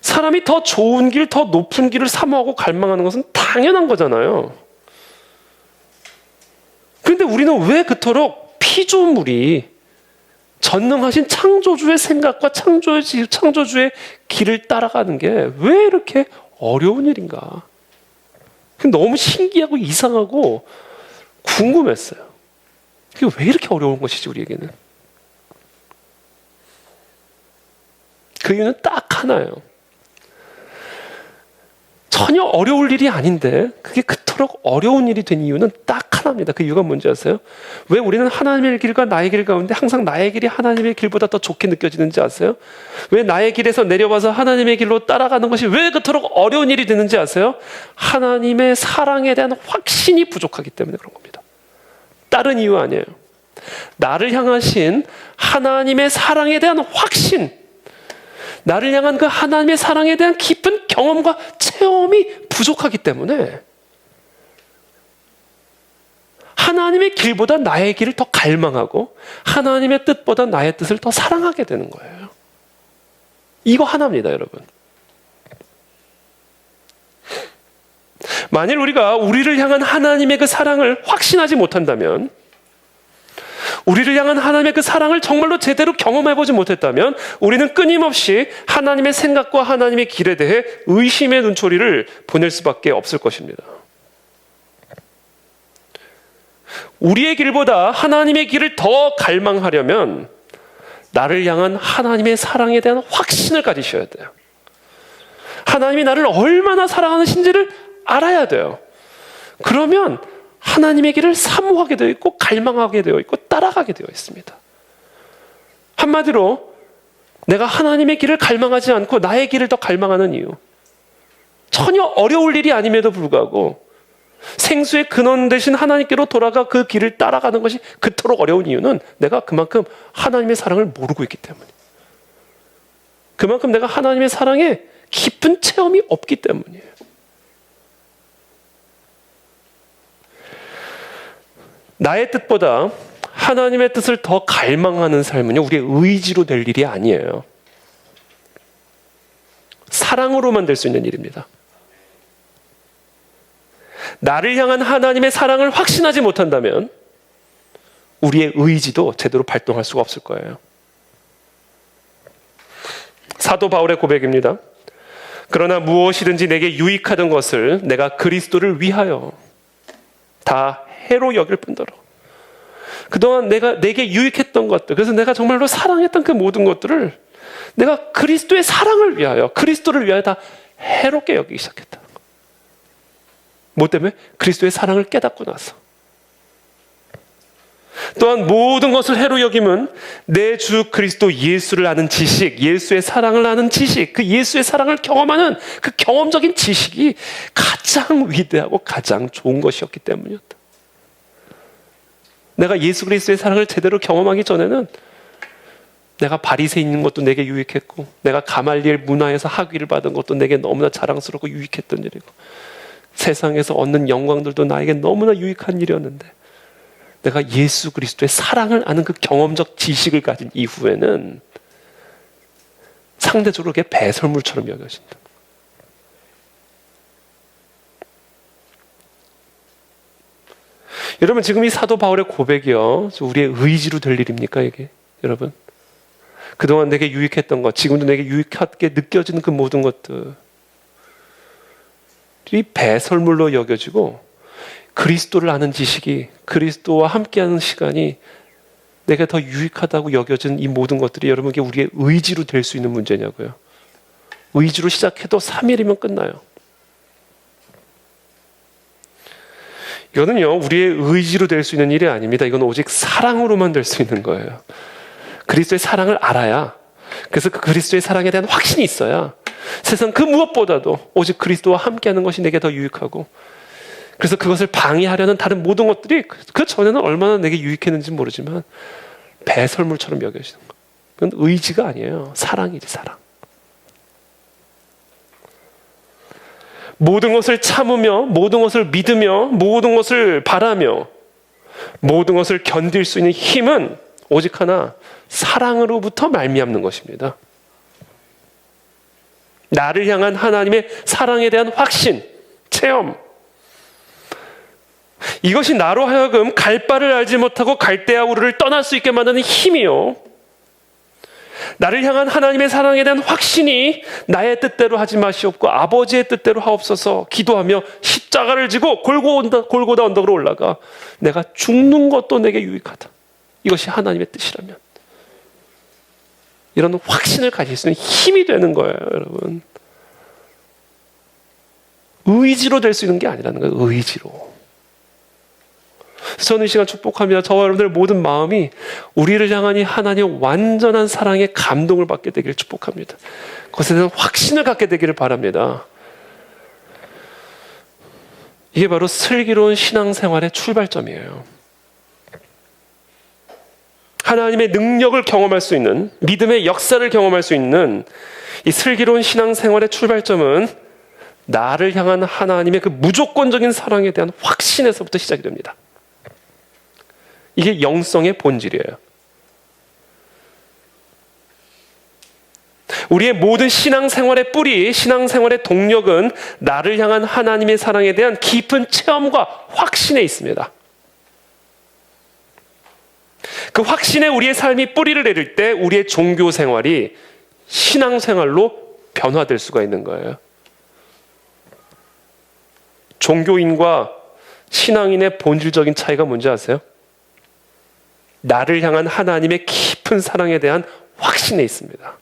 사람이 더 좋은 길, 더 높은 길을 사모하고 갈망하는 것은 당연한 거잖아요. 그런데 우리는 왜 그토록 피조물이 전능하신 창조주의 생각과 창조주의 길을 따라가는 게 왜 이렇게 어려운 일인가? 너무 신기하고 이상하고 궁금했어요. 그게 왜 이렇게 어려운 것이지, 우리에게는? 그 이유는 딱 하나예요. 전혀 어려울 일이 아닌데 그게 그토록 어려운 일이 된 이유는 딱 하나입니다. 그 이유가 뭔지 아세요? 왜 우리는 하나님의 길과 나의 길 가운데 항상 나의 길이 하나님의 길보다 더 좋게 느껴지는지 아세요? 왜 나의 길에서 내려와서 하나님의 길로 따라가는 것이 왜 그토록 어려운 일이 되는지 아세요? 하나님의 사랑에 대한 확신이 부족하기 때문에 그런 겁니다. 다른 이유 아니에요. 나를 향하신 하나님의 사랑에 대한 확신, 나를 향한 그 하나님의 사랑에 대한 깊은 경험과 체험이 부족하기 때문에 하나님의 길보다 나의 길을 더 갈망하고 하나님의 뜻보다 나의 뜻을 더 사랑하게 되는 거예요. 이거 하나입니다, 여러분. 만일 우리가 우리를 향한 하나님의 그 사랑을 확신하지 못한다면, 우리를 향한 하나님의 그 사랑을 정말로 제대로 경험해보지 못했다면 우리는 끊임없이 하나님의 생각과 하나님의 길에 대해 의심의 눈초리를 보낼 수밖에 없을 것입니다. 우리의 길보다 하나님의 길을 더 갈망하려면 나를 향한 하나님의 사랑에 대한 확신을 가지셔야 돼요. 하나님이 나를 얼마나 사랑하시는지를 알아야 돼요. 그러면 하나님의 길을 사모하게 되어 있고 갈망하게 되어 있고 따라가게 되어 있습니다. 한마디로 내가 하나님의 길을 갈망하지 않고 나의 길을 더 갈망하는 이유, 전혀 어려울 일이 아님에도 불구하고 생수의 근원 되신 하나님께로 돌아가 그 길을 따라가는 것이 그토록 어려운 이유는 내가 그만큼 하나님의 사랑을 모르고 있기 때문이에요. 그만큼 내가 하나님의 사랑에 깊은 체험이 없기 때문이에요. 나의 뜻보다 하나님의 뜻을 더 갈망하는 삶은요, 우리의 의지로 될 일이 아니에요. 사랑으로만 될 수 있는 일입니다. 나를 향한 하나님의 사랑을 확신하지 못한다면 우리의 의지도 제대로 발동할 수가 없을 거예요. 사도 바울의 고백입니다. 그러나 무엇이든지 내게 유익하던 것을 내가 그리스도를 위하여 다 해로 여길 뿐더러 그동안 내게 유익했던 것들, 그래서 내가 정말로 사랑했던 그 모든 것들을 내가 그리스도의 사랑을 위하여, 그리스도를 위하여 다 해롭게 여기기 시작했다. 뭐 때문에? 그리스도의 사랑을 깨닫고 나서. 또한 모든 것을 해로 여김은 내 주 그리스도 예수를 아는 지식, 예수의 사랑을 아는 지식, 그 예수의 사랑을 경험하는 그 경험적인 지식이 가장 위대하고 가장 좋은 것이었기 때문이었다. 내가 예수 그리스도의 사랑을 제대로 경험하기 전에는 내가 바리새인 있는 것도 내게 유익했고, 내가 가말리엘 문화에서 학위를 받은 것도 내게 너무나 자랑스럽고 유익했던 일이고, 세상에서 얻는 영광들도 나에게 너무나 유익한 일이었는데, 내가 예수 그리스도의 사랑을 아는 그 경험적 지식을 가진 이후에는 상대적으로 그게 배설물처럼 여겨진다. 여러분, 지금 이 사도 바울의 고백이요, 우리의 의지로 될 일입니까 이게? 여러분, 그동안 내게 유익했던 것, 지금도 내게 유익하게 느껴지는 그 모든 것들이 배설물로 여겨지고, 그리스도를 아는 지식이, 그리스도와 함께하는 시간이 내게 더 유익하다고 여겨진 이 모든 것들이 여러분께 우리의 의지로 될 수 있는 문제냐고요. 의지로 시작해도 3일이면 끝나요. 이거는요, 우리의 의지로 될 수 있는 일이 아닙니다. 이건 오직 사랑으로만 될 수 있는 거예요. 그리스도의 사랑을 알아야, 그래서 그 그리스도의 사랑에 대한 확신이 있어야 세상 그 무엇보다도 오직 그리스도와 함께하는 것이 내게 더 유익하고, 그래서 그것을 방해하려는 다른 모든 것들이 그 전에는 얼마나 내게 유익했는지 모르지만 배설물처럼 여겨지는 거. 그건 의지가 아니에요. 사랑이지, 사랑. 모든 것을 참으며, 모든 것을 믿으며, 모든 것을 바라며, 모든 것을 견딜 수 있는 힘은 오직 하나, 사랑으로부터 말미암는 것입니다. 나를 향한 하나님의 사랑에 대한 확신, 체험, 이것이 나로 하여금 갈 바를 알지 못하고 갈대아 우르를 떠날 수 있게 만드는 힘이요, 나를 향한 하나님의 사랑에 대한 확신이 나의 뜻대로 하지 마시옵고 아버지의 뜻대로 하옵소서 기도하며 십자가를 지고 골고다 언덕으로 올라가 내가 죽는 것도 내게 유익하다. 이것이 하나님의 뜻이라면 이런 확신을 가질 수 있는 힘이 되는 거예요, 여러분. 의지로 될 수 있는 게 아니라는 거예요. 의지로. 저는 이 시간 축복합니다. 저와 여러분들의 모든 마음이 우리를 향한 이 하나님의 완전한 사랑에 감동을 받게 되기를 축복합니다. 그것에 대한 확신을 갖게 되기를 바랍니다. 이게 바로 슬기로운 신앙생활의 출발점이에요. 하나님의 능력을 경험할 수 있는, 믿음의 역사를 경험할 수 있는 이 슬기로운 신앙생활의 출발점은 나를 향한 하나님의 그 무조건적인 사랑에 대한 확신에서부터 시작이 됩니다. 이게 영성의 본질이에요. 우리의 모든 신앙생활의 뿌리, 신앙생활의 동력은 나를 향한 하나님의 사랑에 대한 깊은 체험과 확신에 있습니다. 그 확신에 우리의 삶이 뿌리를 내릴 때 우리의 종교생활이 신앙생활로 변화될 수가 있는 거예요. 종교인과 신앙인의 본질적인 차이가 뭔지 아세요? 나를 향한 하나님의 깊은 사랑에 대한 확신에 있습니다.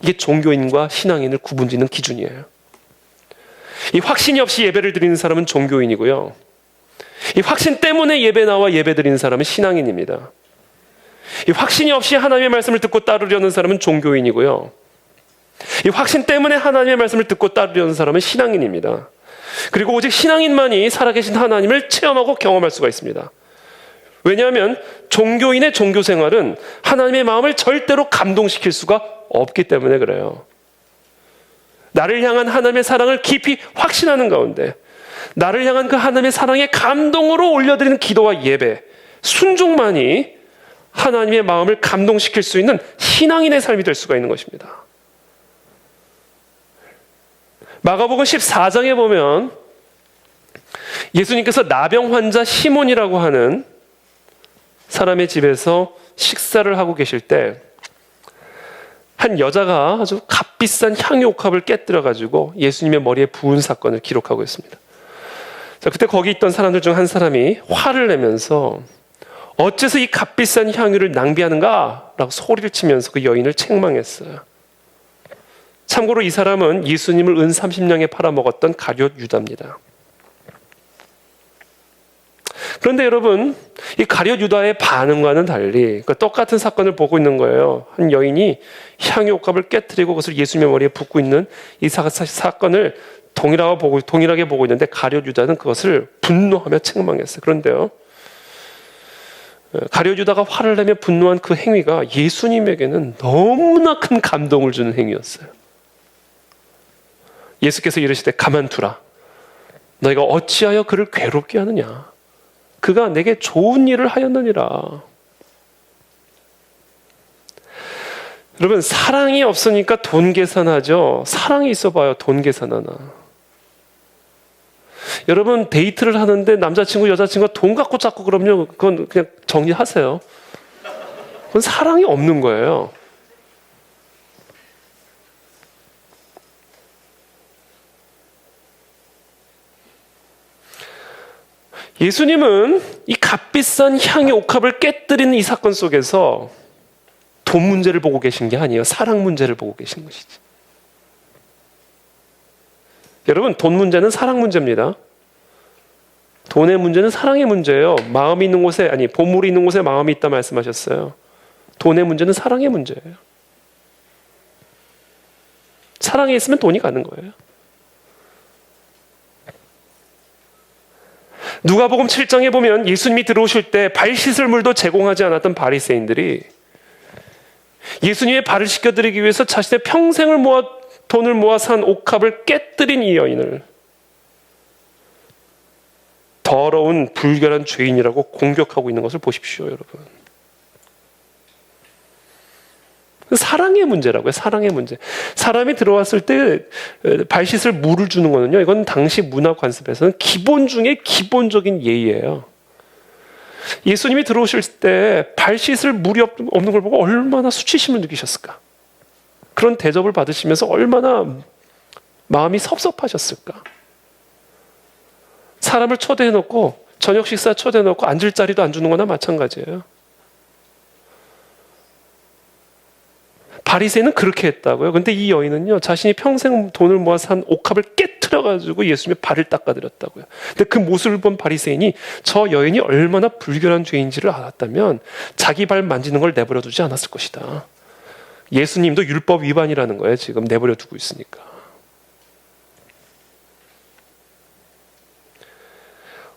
이게 종교인과 신앙인을 구분짓는 기준이에요. 이 확신이 없이 예배를 드리는 사람은 종교인이고요, 이 확신 때문에 예배 나와 예배 드리는 사람은 신앙인입니다. 이 확신이 없이 하나님의 말씀을 듣고 따르려는 사람은 종교인이고요, 이 확신 때문에 하나님의 말씀을 듣고 따르려는 사람은 신앙인입니다. 그리고 오직 신앙인만이 살아계신 하나님을 체험하고 경험할 수가 있습니다. 왜냐하면 종교인의 종교생활은 하나님의 마음을 절대로 감동시킬 수가 없기 때문에 그래요. 나를 향한 하나님의 사랑을 깊이 확신하는 가운데 나를 향한 그 하나님의 사랑의 감동으로 올려드리는 기도와 예배, 순종만이 하나님의 마음을 감동시킬 수 있는 신앙인의 삶이 될 수가 있는 것입니다. 마가복음 14장에 보면 예수님께서 나병 환자 시몬이라고 하는 사람의 집에서 식사를 하고 계실 때 한 여자가 아주 값비싼 향유옥합을 깨뜨려가지고 예수님의 머리에 부은 사건을 기록하고 있습니다. 자, 그때 거기 있던 사람들 중 한 사람이 화를 내면서 어째서 이 값비싼 향유를 낭비하는가? 라고 소리를 치면서 그 여인을 책망했어요. 참고로 이 사람은 예수님을 은 30냥에 팔아먹었던 가룟 유다입니다. 그런데 여러분, 이 가룟 유다의 반응과는 달리 똑같은 사건을 보고 있는 거예요. 한 여인이 향유옥합을 깨뜨리고 그것을 예수님의 머리에 붓고 있는 이 사건을 동일하게 보고 있는데 가룟 유다는 그것을 분노하며 책망했어요. 그런데요, 가룟 유다가 화를 내며 분노한 그 행위가 예수님에게는 너무나 큰 감동을 주는 행위였어요. 예수께서 이르시되 가만두라. 너희가 어찌하여 그를 괴롭게 하느냐. 그가 내게 좋은 일을 하였느니라. 여러분, 사랑이 없으니까 돈 계산하죠. 사랑이 있어봐요. 돈 계산하나. 여러분, 데이트를 하는데 남자친구 여자친구가 돈 갖고 자꾸 그러면 그건 그냥 정리하세요. 그건 사랑이 없는 거예요. 예수님은 이 값비싼 향의 옥합을 깨뜨리는 이 사건 속에서 돈 문제를 보고 계신 게 아니에요. 사랑 문제를 보고 계신 것이지. 여러분, 돈 문제는 사랑 문제입니다. 돈의 문제는 사랑의 문제예요. 마음이 있는 곳에, 보물이 있는 곳에 마음이 있다 말씀하셨어요. 돈의 문제는 사랑의 문제예요. 사랑이 있으면 돈이 가는 거예요. 누가복음 7장에 보면 예수님이 들어오실 때 발 씻을 물도 제공하지 않았던 바리새인들이 예수님의 발을 씻겨드리기 위해서 자신의 평생을 돈을 모아 산 옥합을 깨뜨린 이 여인을 더러운 불결한 죄인이라고 공격하고 있는 것을 보십시오, 여러분. 사랑의 문제라고요. 사랑의 문제. 사람이 들어왔을 때 발 씻을 물을 주는 거는요, 이건 당시 문화 관습에서는 기본 중에 기본적인 예의예요. 예수님이 들어오실 때 발 씻을 물이 없는 걸 보고 얼마나 수치심을 느끼셨을까? 그런 대접을 받으시면서 얼마나 마음이 섭섭하셨을까? 사람을 초대해놓고 저녁 식사 초대해놓고 앉을 자리도 안 주는 거나 마찬가지예요. 바리새인은 그렇게 했다고요. 근데 이 여인은요, 자신이 평생 돈을 모아 산 옥합을 깨트려가지고 예수님의 발을 닦아드렸다고요. 근데 그 모습을 본 바리새인이 저 여인이 얼마나 불결한 죄인지를 알았다면 자기 발 만지는 걸 내버려 두지 않았을 것이다. 예수님도 율법 위반이라는 거예요. 지금 내버려 두고 있으니까.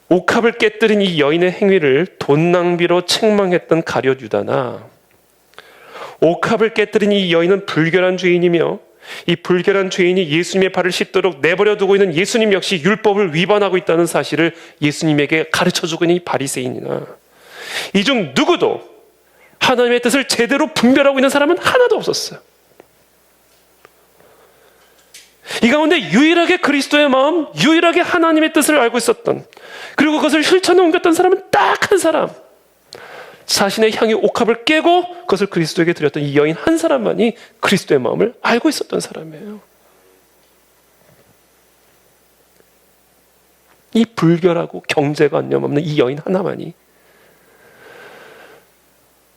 옥합을 깨뜨린 이 여인의 행위를 돈 낭비로 책망했던 가룟 유다나, 옥합을 깨뜨린 이 여인은 불결한 죄인이며 이 불결한 죄인이 예수님의 발을 씻도록 내버려 두고 있는 예수님 역시 율법을 위반하고 있다는 사실을 예수님에게 가르쳐주고 있는 이 바리새인이나, 이 중 누구도 하나님의 뜻을 제대로 분별하고 있는 사람은 하나도 없었어요. 이 가운데 유일하게 그리스도의 마음, 유일하게 하나님의 뜻을 알고 있었던, 그리고 그것을 실천에 옮겼던 사람은 딱 한 사람, 자신의 향유 옥합을 깨고 그것을 그리스도에게 드렸던 이 여인 한 사람만이 그리스도의 마음을 알고 있었던 사람이에요. 이 불결하고 경제관념 없는 이 여인 하나만이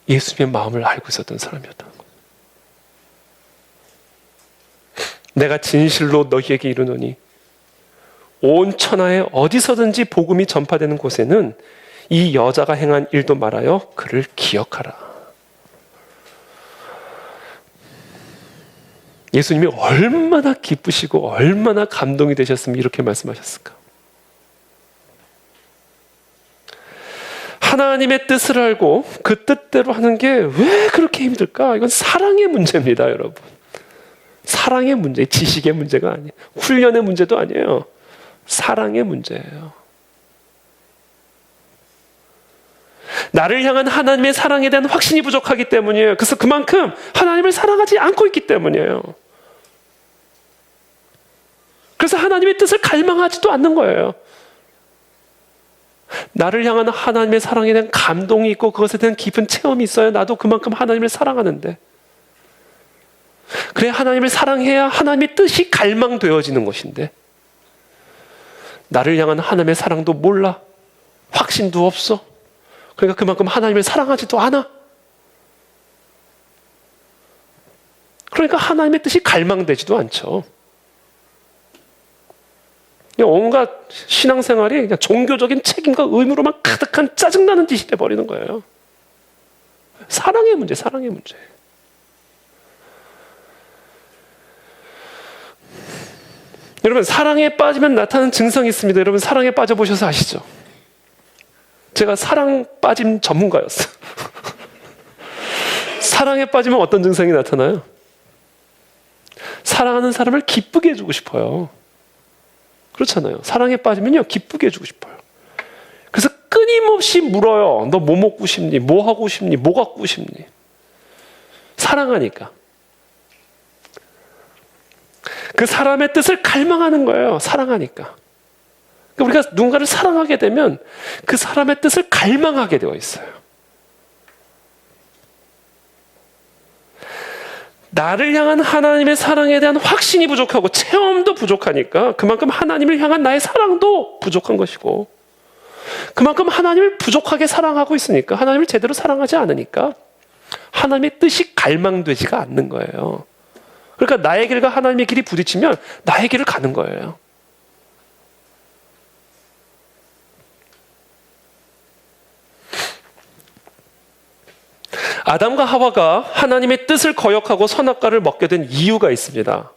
예수님의 마음을 알고 있었던 사람이었다는 거예요. 내가 진실로 너희에게 이르노니 온 천하에 어디서든지 복음이 전파되는 곳에는 이 여자가 행한 일도 말하여 그를 기억하라. 예수님이 얼마나 기쁘시고 얼마나 감동이 되셨으면 이렇게 말씀하셨을까? 하나님의 뜻을 알고 그 뜻대로 하는 게 왜 그렇게 힘들까? 이건 사랑의 문제입니다, 여러분. 사랑의 문제, 지식의 문제가 아니에요. 훈련의 문제도 아니에요. 사랑의 문제예요. 나를 향한 하나님의 사랑에 대한 확신이 부족하기 때문이에요. 그래서 그만큼 하나님을 사랑하지 않고 있기 때문이에요. 그래서 하나님의 뜻을 갈망하지도 않는 거예요. 나를 향한 하나님의 사랑에 대한 감동이 있고 그것에 대한 깊은 체험이 있어야 나도 그만큼 하나님을 사랑하는데, 그래 하나님을 사랑해야 하나님의 뜻이 갈망되어지는 것인데, 나를 향한 하나님의 사랑도 몰라. 확신도 없어. 그러니까 그만큼 하나님을 사랑하지도 않아. 그러니까 하나님의 뜻이 갈망되지도 않죠. 온갖 신앙생활이 그냥 종교적인 책임과 의무로만 가득한 짜증나는 짓이 돼버리는 거예요. 사랑의 문제, 사랑의 문제. 여러분, 사랑에 빠지면 나타나는 증상이 있습니다. 여러분, 사랑에 빠져보셔서 아시죠? 제가 사랑 빠짐 전문가였어요. 사랑에 빠지면 어떤 증상이 나타나요? 사랑하는 사람을 기쁘게 해주고 싶어요. 그렇잖아요. 사랑에 빠지면요, 기쁘게 해주고 싶어요. 그래서 끊임없이 물어요. 너 뭐 먹고 싶니? 뭐 하고 싶니? 뭐 갖고 싶니? 사랑하니까. 그 사람의 뜻을 갈망하는 거예요. 사랑하니까. 그러니까 우리가 누군가를 사랑하게 되면 그 사람의 뜻을 갈망하게 되어 있어요. 나를 향한 하나님의 사랑에 대한 확신이 부족하고 체험도 부족하니까 그만큼 하나님을 향한 나의 사랑도 부족한 것이고, 그만큼 하나님을 부족하게 사랑하고 있으니까, 하나님을 제대로 사랑하지 않으니까 하나님의 뜻이 갈망되지가 않는 거예요. 그러니까 나의 길과 하나님의 길이 부딪히면 나의 길을 가는 거예요. 아담과 하와가 하나님의 뜻을 거역하고 선악과를 먹게 된 이유가 있습니다.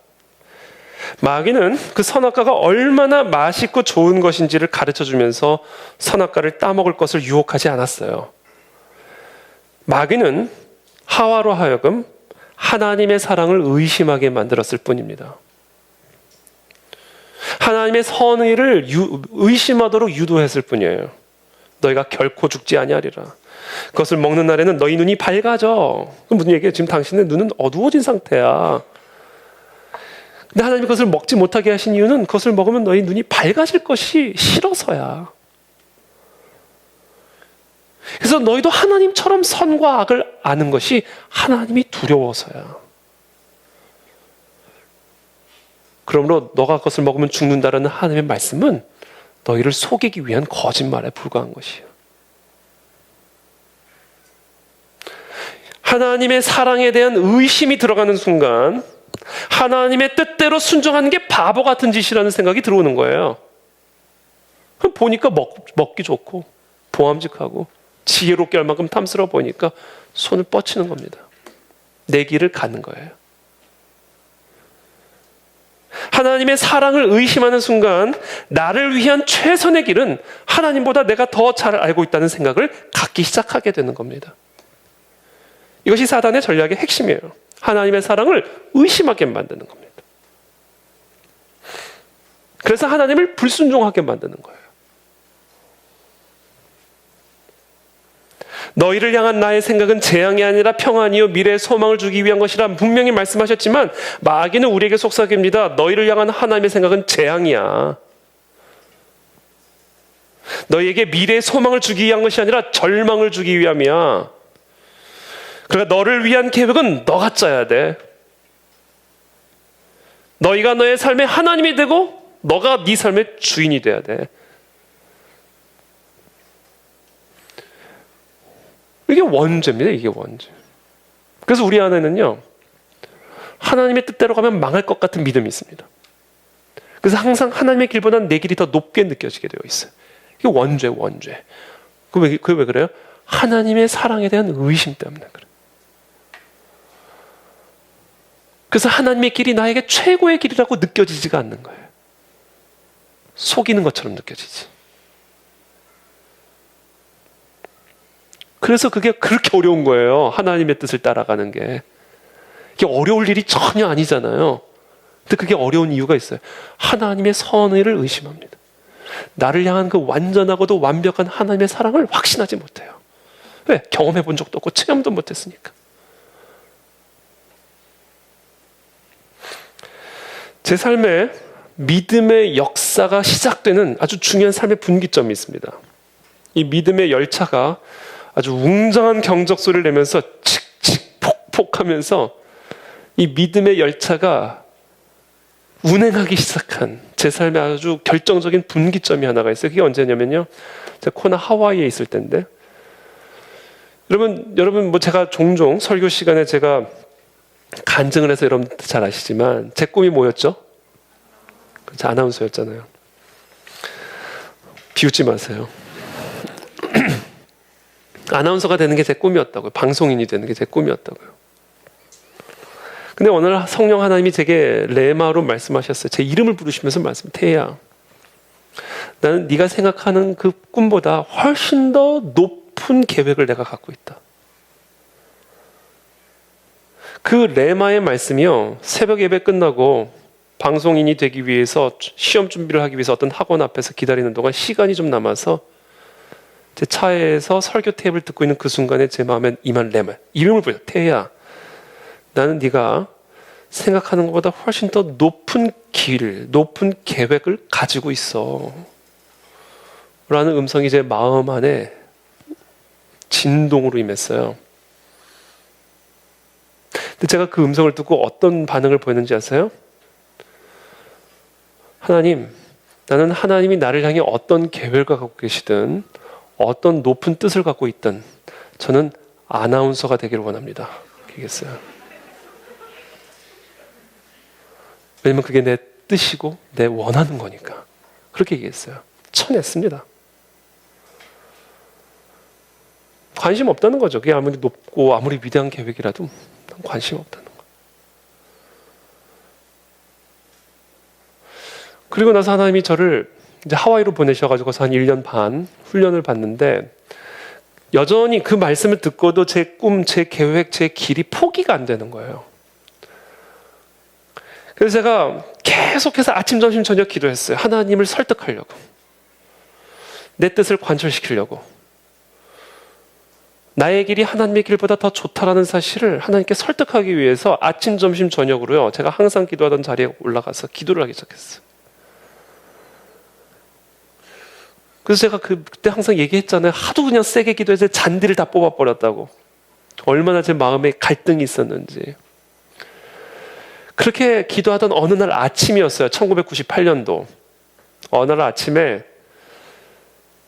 마귀는 그 선악과가 얼마나 맛있고 좋은 것인지를 가르쳐주면서 선악과를 따먹을 것을 유혹하지 않았어요. 마귀는 하와로 하여금 하나님의 사랑을 의심하게 만들었을 뿐입니다. 하나님의 선의를 의심하도록 유도했을 뿐이에요. 너희가 결코 죽지 아니하리라. 그것을 먹는 날에는 너희 눈이 밝아져. 그럼 무슨 얘기예요? 지금 당신의 눈은 어두워진 상태야. 근데 하나님이 그것을 먹지 못하게 하신 이유는 그것을 먹으면 너희 눈이 밝아질 것이 싫어서야. 그래서 너희도 하나님처럼 선과 악을 아는 것이 하나님이 두려워서야. 그러므로 너가 그것을 먹으면 죽는다라는 하나님의 말씀은 너희를 속이기 위한 거짓말에 불과한 것이에요. 하나님의 사랑에 대한 의심이 들어가는 순간 하나님의 뜻대로 순종하는 게 바보 같은 짓이라는 생각이 들어오는 거예요. 보니까 먹기 좋고 보암직하고 지혜롭게 할 만큼 탐스러워 보이니까 손을 뻗치는 겁니다. 내 길을 가는 거예요. 하나님의 사랑을 의심하는 순간 나를 위한 최선의 길은 하나님보다 내가 더 잘 알고 있다는 생각을 갖기 시작하게 되는 겁니다. 이것이 사단의 전략의 핵심이에요. 하나님의 사랑을 의심하게 만드는 겁니다. 그래서 하나님을 불순종하게 만드는 거예요. 너희를 향한 나의 생각은 재앙이 아니라 평안이요 미래의 소망을 주기 위한 것이라 분명히 말씀하셨지만 마귀는 우리에게 속삭입니다. 너희를 향한 하나님의 생각은 재앙이야. 너희에게 미래의 소망을 주기 위한 것이 아니라 절망을 주기 위함이야. 그러니까 너를 위한 계획은 너가 짜야 돼. 너희가 너의 삶의 하나님이 되고 너가 네 삶의 주인이 돼야 돼. 이게 원죄입니다. 이게 원죄. 그래서 우리 안에는요, 하나님의 뜻대로 가면 망할 것 같은 믿음이 있습니다. 그래서 항상 하나님의 길보다는 내 길이 더 높게 느껴지게 되어 있어요. 이게 원죄. 그게 왜 그래요? 하나님의 사랑에 대한 의심 때문에 그래요. 그래서 하나님의 길이 나에게 최고의 길이라고 느껴지지가 않는 거예요. 속이는 것처럼 느껴지지. 그래서 그게 그렇게 어려운 거예요. 하나님의 뜻을 따라가는 게. 이게 어려울 일이 전혀 아니잖아요. 근데 그게 어려운 이유가 있어요. 하나님의 선의를 의심합니다. 나를 향한 그 완전하고도 완벽한 하나님의 사랑을 확신하지 못해요. 왜? 경험해 본 적도 없고 체험도 못했으니까. 제 삶에 믿음의 역사가 시작되는 아주 중요한 삶의 분기점이 있습니다. 이 믿음의 열차가 아주 웅장한 경적 소리를 내면서 칙칙 폭폭하면서 이 믿음의 열차가 운행하기 시작한 제 삶의 아주 결정적인 분기점이 하나가 있어요. 그게 언제냐면요, 제가 코나 하와이에 있을 때인데, 여러분 제가 종종 설교 시간에 제가 간증을 해서 여러분들 잘 아시지만 제 꿈이 뭐였죠? 저 아나운서였잖아요. 비웃지 마세요. 아나운서가 되는 게 제 꿈이었다고요. 방송인이 되는 게 제 꿈이었다고요. 근데 어느 날 성령 하나님이 제게 레마로 말씀하셨어요. 제 이름을 부르시면서 태야, 나는 네가 생각하는 그 꿈보다 훨씬 더 높은 계획을 내가 갖고 있다. 그 레마의 말씀이요, 새벽 예배 끝나고 방송인이 되기 위해서 시험 준비를 하기 위해서 어떤 학원 앞에서 기다리는 동안 시간이 좀 남아서 제 차에서 설교 테이프를 듣고 있는 그 순간에 제 마음에 임한 레마, 이름을 불러. 태야, 나는 네가 생각하는 것보다 훨씬 더 높은 길, 높은 계획을 가지고 있어 라는 음성이 제 마음 안에 진동으로 임했어요. 근데 제가 그 음성을 듣고 어떤 반응을 보였는지 아세요? 하나님, 나는 하나님이 나를 향해 어떤 계획을 갖고 계시든 어떤 높은 뜻을 갖고 있든 저는 아나운서가 되기를 원합니다. 그러겠어요. 왜냐면 그게 내 뜻이고 내 원하는 거니까. 그렇게 얘기했어요. 쳐냈습니다. 관심 없다는 거죠. 그게 아무리 높고 아무리 위대한 계획이라도 관심 없다는 거. 그리고 나서 하나님이 저를 이제 하와이로 보내셔가지고서 한 1년 반 훈련을 받는데, 여전히 그 말씀을 듣고도 제 꿈, 제 계획, 제 길이 포기가 안 되는 거예요. 그래서 제가 계속해서 아침, 점심, 저녁 기도했어요. 하나님을 설득하려고, 내 뜻을 관철시키려고, 나의 길이 하나님의 길보다 더 좋다라는 사실을 하나님께 설득하기 위해서 아침, 점심, 저녁으로요, 제가 항상 기도하던 자리에 올라가서 기도를 하기 시작했어요. 그래서 제가 그때 항상 얘기했잖아요. 하도 그냥 세게 기도해서 잔디를 다 뽑아버렸다고. 얼마나 제 마음에 갈등이 있었는지. 그렇게 기도하던 어느 날 아침이었어요. 1998년도. 어느 날 아침에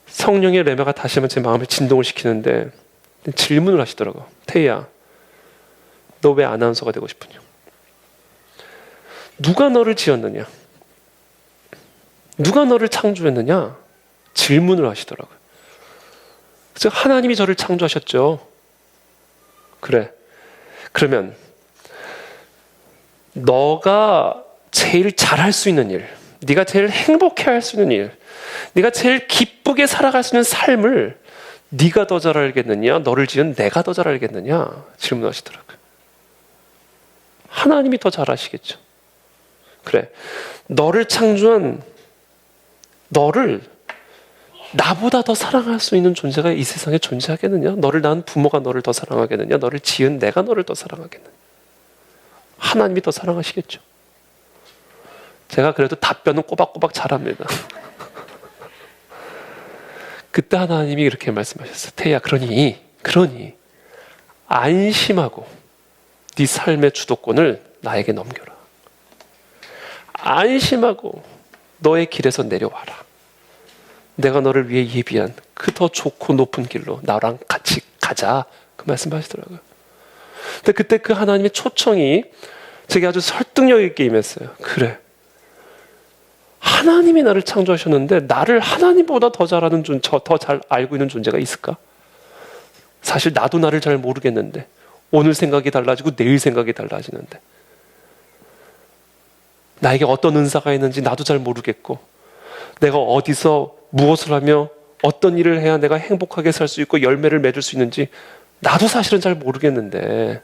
성령의 레마가 다시 한번 제 마음을 진동을 시키는데 질문을 하시더라고요. 태희야, 너 왜 아나운서가 되고 싶으냐? 누가 너를 지었느냐? 누가 너를 창조했느냐? 질문을 하시더라고요. 그래서 하나님이 저를 창조하셨죠. 그래. 그러면 너가 제일 잘할 수 있는 일, 네가 제일 행복해할 수 있는 일, 네가 제일 기쁘게 살아갈 수 있는 삶을 네가 더 잘 알겠느냐, 너를 지은 내가 더 잘 알겠느냐 질문하시더라고요. 하나님이 더 잘 아시겠죠. 그래, 너를 창조한 너를 나보다 더 사랑할 수 있는 존재가 이 세상에 존재하겠느냐? 너를 낳은 부모가 너를 더 사랑하겠느냐? 너를 지은 내가 너를 더 사랑하겠느냐? 하나님이 더 사랑하시겠죠. 제가 그래도 답변은 꼬박꼬박 잘합니다. 그때 하나님이 이렇게 말씀하셨어요. 태희야, 그러니 안심하고 네 삶의 주도권을 나에게 넘겨라. 안심하고 너의 길에서 내려와라. 내가 너를 위해 예비한 그 더 좋고 높은 길로 나랑 같이 가자. 그 말씀하시더라고요. 근데 그때 그 하나님의 초청이 제게 아주 설득력 있게 임했어요. 그래, 하나님이 나를 창조하셨는데 나를 하나님보다 더 잘하는 더 잘 알고 있는 존재가 있을까? 사실 나도 나를 잘 모르겠는데, 오늘 생각이 달라지고 내일 생각이 달라지는데, 나에게 어떤 은사가 있는지 나도 잘 모르겠고, 내가 어디서 무엇을 하며 어떤 일을 해야 내가 행복하게 살 수 있고 열매를 맺을 수 있는지 나도 사실은 잘 모르겠는데,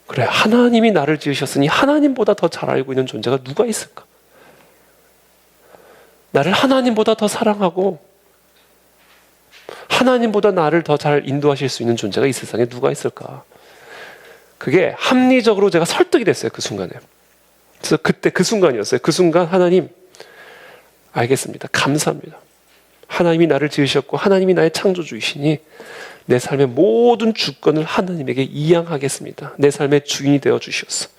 그래, 하나님이 나를 지으셨으니 하나님보다 더 잘 알고 있는 존재가 누가 있을까? 나를 하나님보다 더 사랑하고 하나님보다 나를 더 잘 인도하실 수 있는 존재가 이 세상에 누가 있을까? 그게 합리적으로 제가 설득이 됐어요. 그 순간에. 그래서 그때 그 순간이었어요. 그 순간 하나님, 알겠습니다. 감사합니다. 하나님이 나를 지으셨고 하나님이 나의 창조주이시니 내 삶의 모든 주권을 하나님에게 이양하겠습니다. 내 삶의 주인이 되어 주시옵소서.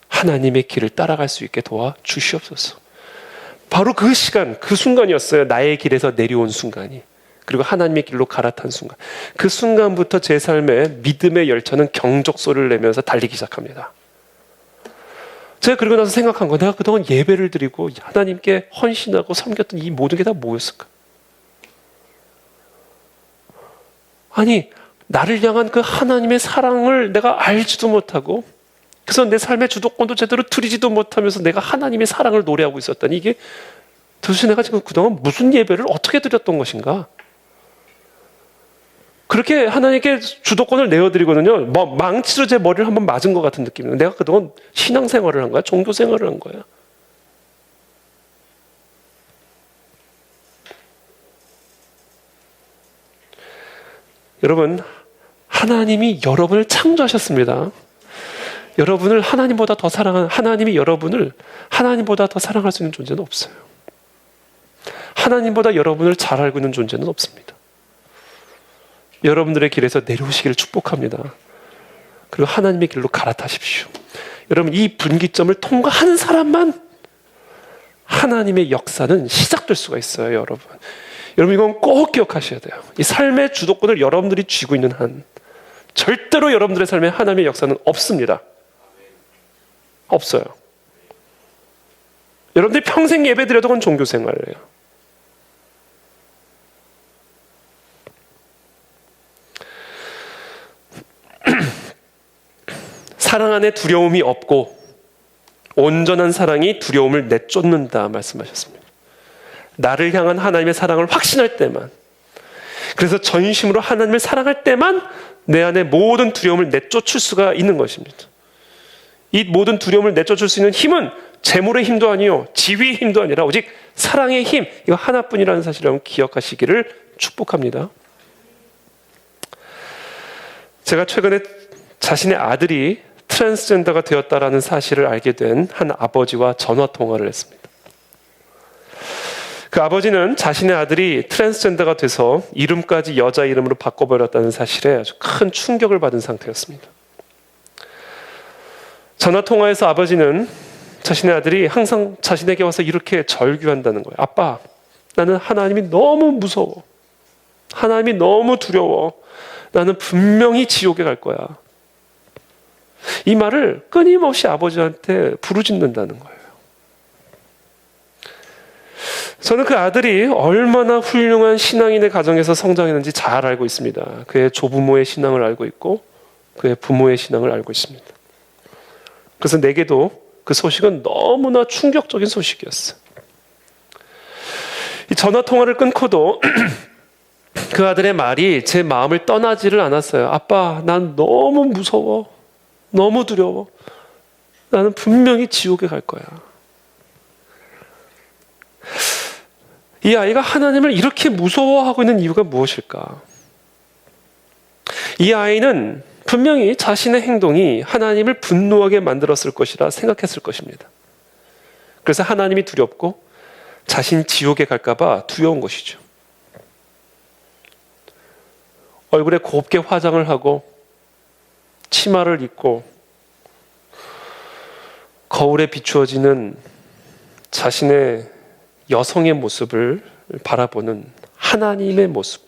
하나님의 길을 따라갈 수 있게 도와 주시옵소서. 바로 그 시간, 그 순간이었어요. 나의 길에서 내려온 순간이. 그리고 하나님의 길로 갈아탄 순간. 그 순간부터 제 삶에 믿음의 열차는 경적 소리를 내면서 달리기 시작합니다. 제가 그러고 나서 생각한 거, 내가 그동안 예배를 드리고 하나님께 헌신하고 섬겼던 이 모든 게 다 뭐였을까? 아니, 나를 향한 그 하나님의 사랑을 내가 알지도 못하고, 그래서 내 삶의 주도권도 제대로 드리지도 못하면서 내가 하나님의 사랑을 노래하고 있었다니, 이게 도대체 내가 지금 그동안 무슨 예배를 어떻게 드렸던 것인가? 그렇게 하나님께 주도권을 내어드리거든요. 망치로 제 머리를 한번 맞은 것 같은 느낌이에요. 내가 그동안 신앙생활을 한 거야? 종교생활을 한 거야? 여러분, 하나님이 여러분을 창조하셨습니다. 여러분을 하나님보다 더 사랑하는, 하나님이 여러분을 하나님보다 더 사랑할 수 있는 존재는 없어요. 하나님보다 여러분을 잘 알고 있는 존재는 없습니다. 여러분들의 길에서 내려오시기를 축복합니다. 그리고 하나님의 길로 갈아타십시오. 여러분, 이 분기점을 통과하는 사람만 하나님의 역사는 시작될 수가 있어요. 여러분, 이건 꼭 기억하셔야 돼요. 이 삶의 주도권을 여러분들이 쥐고 있는 한 절대로 여러분들의 삶에 하나님의 역사는 없습니다. 없어요. 여러분들이 평생 예배드려도 그건 종교생활이에요. 사랑 안에 두려움이 없고 온전한 사랑이 두려움을 내쫓는다 말씀하셨습니다. 나를 향한 하나님의 사랑을 확신할 때만, 그래서 전심으로 하나님을 사랑할 때만 내 안에 모든 두려움을 내쫓을 수가 있는 것입니다. 이 모든 두려움을 내쫓을 수 있는 힘은 재물의 힘도 아니요, 지위의 힘도 아니라 오직 사랑의 힘, 이거 하나뿐이라는 사실을 한번 기억하시기를 축복합니다. 제가 최근에 자신의 아들이 트랜스젠더가 되었다라는 사실을 알게 된 한 아버지와 전화 통화를 했습니다. 그 아버지는 자신의 아들이 트랜스젠더가 돼서 이름까지 여자 이름으로 바꿔버렸다는 사실에 아주 큰 충격을 받은 상태였습니다. 전화 통화에서 아버지는 자신의 아들이 항상 자신에게 와서 이렇게 절규한다는 거예요. 아빠, 나는 하나님이 너무 무서워. 하나님이 너무 두려워. 나는 분명히 지옥에 갈 거야. 이 말을 끊임없이 아버지한테 부르짖는다는 거예요. 저는 그 아들이 얼마나 훌륭한 신앙인의 가정에서 성장했는지 잘 알고 있습니다. 그의 조부모의 신앙을 알고 있고 그의 부모의 신앙을 알고 있습니다. 그래서 내게도 그 소식은 너무나 충격적인 소식이었어요. 이 전화 통화를 끊고도 그 아들의 말이 제 마음을 떠나지를 않았어요. 아빠, 난 너무 무서워. 너무 두려워. 나는 분명히 지옥에 갈 거야. 이 아이가 하나님을 이렇게 무서워하고 있는 이유가 무엇일까? 이 아이는 분명히 자신의 행동이 하나님을 분노하게 만들었을 것이라 생각했을 것입니다. 그래서 하나님이 두렵고 자신이 지옥에 갈까 봐 두려운 것이죠. 얼굴에 곱게 화장을 하고 치마를 입고 거울에 비추어지는 자신의 여성의 모습을 바라보는 하나님의 모습,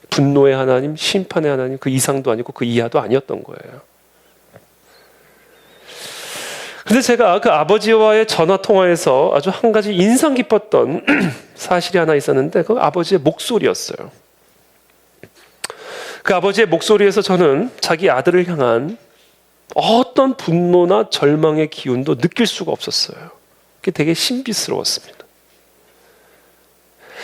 분노의 하나님, 심판의 하나님, 그 이상도 아니고 그 이하도 아니었던 거예요. 근데 제가 그 아버지와의 전화 통화에서 아주 한 가지 인상 깊었던 사실이 하나 있었는데, 그 아버지의 목소리였어요. 그 아버지의 목소리에서 저는 자기 아들을 향한 어떤 분노나 절망의 기운도 느낄 수가 없었어요. 그게 되게 신비스러웠습니다.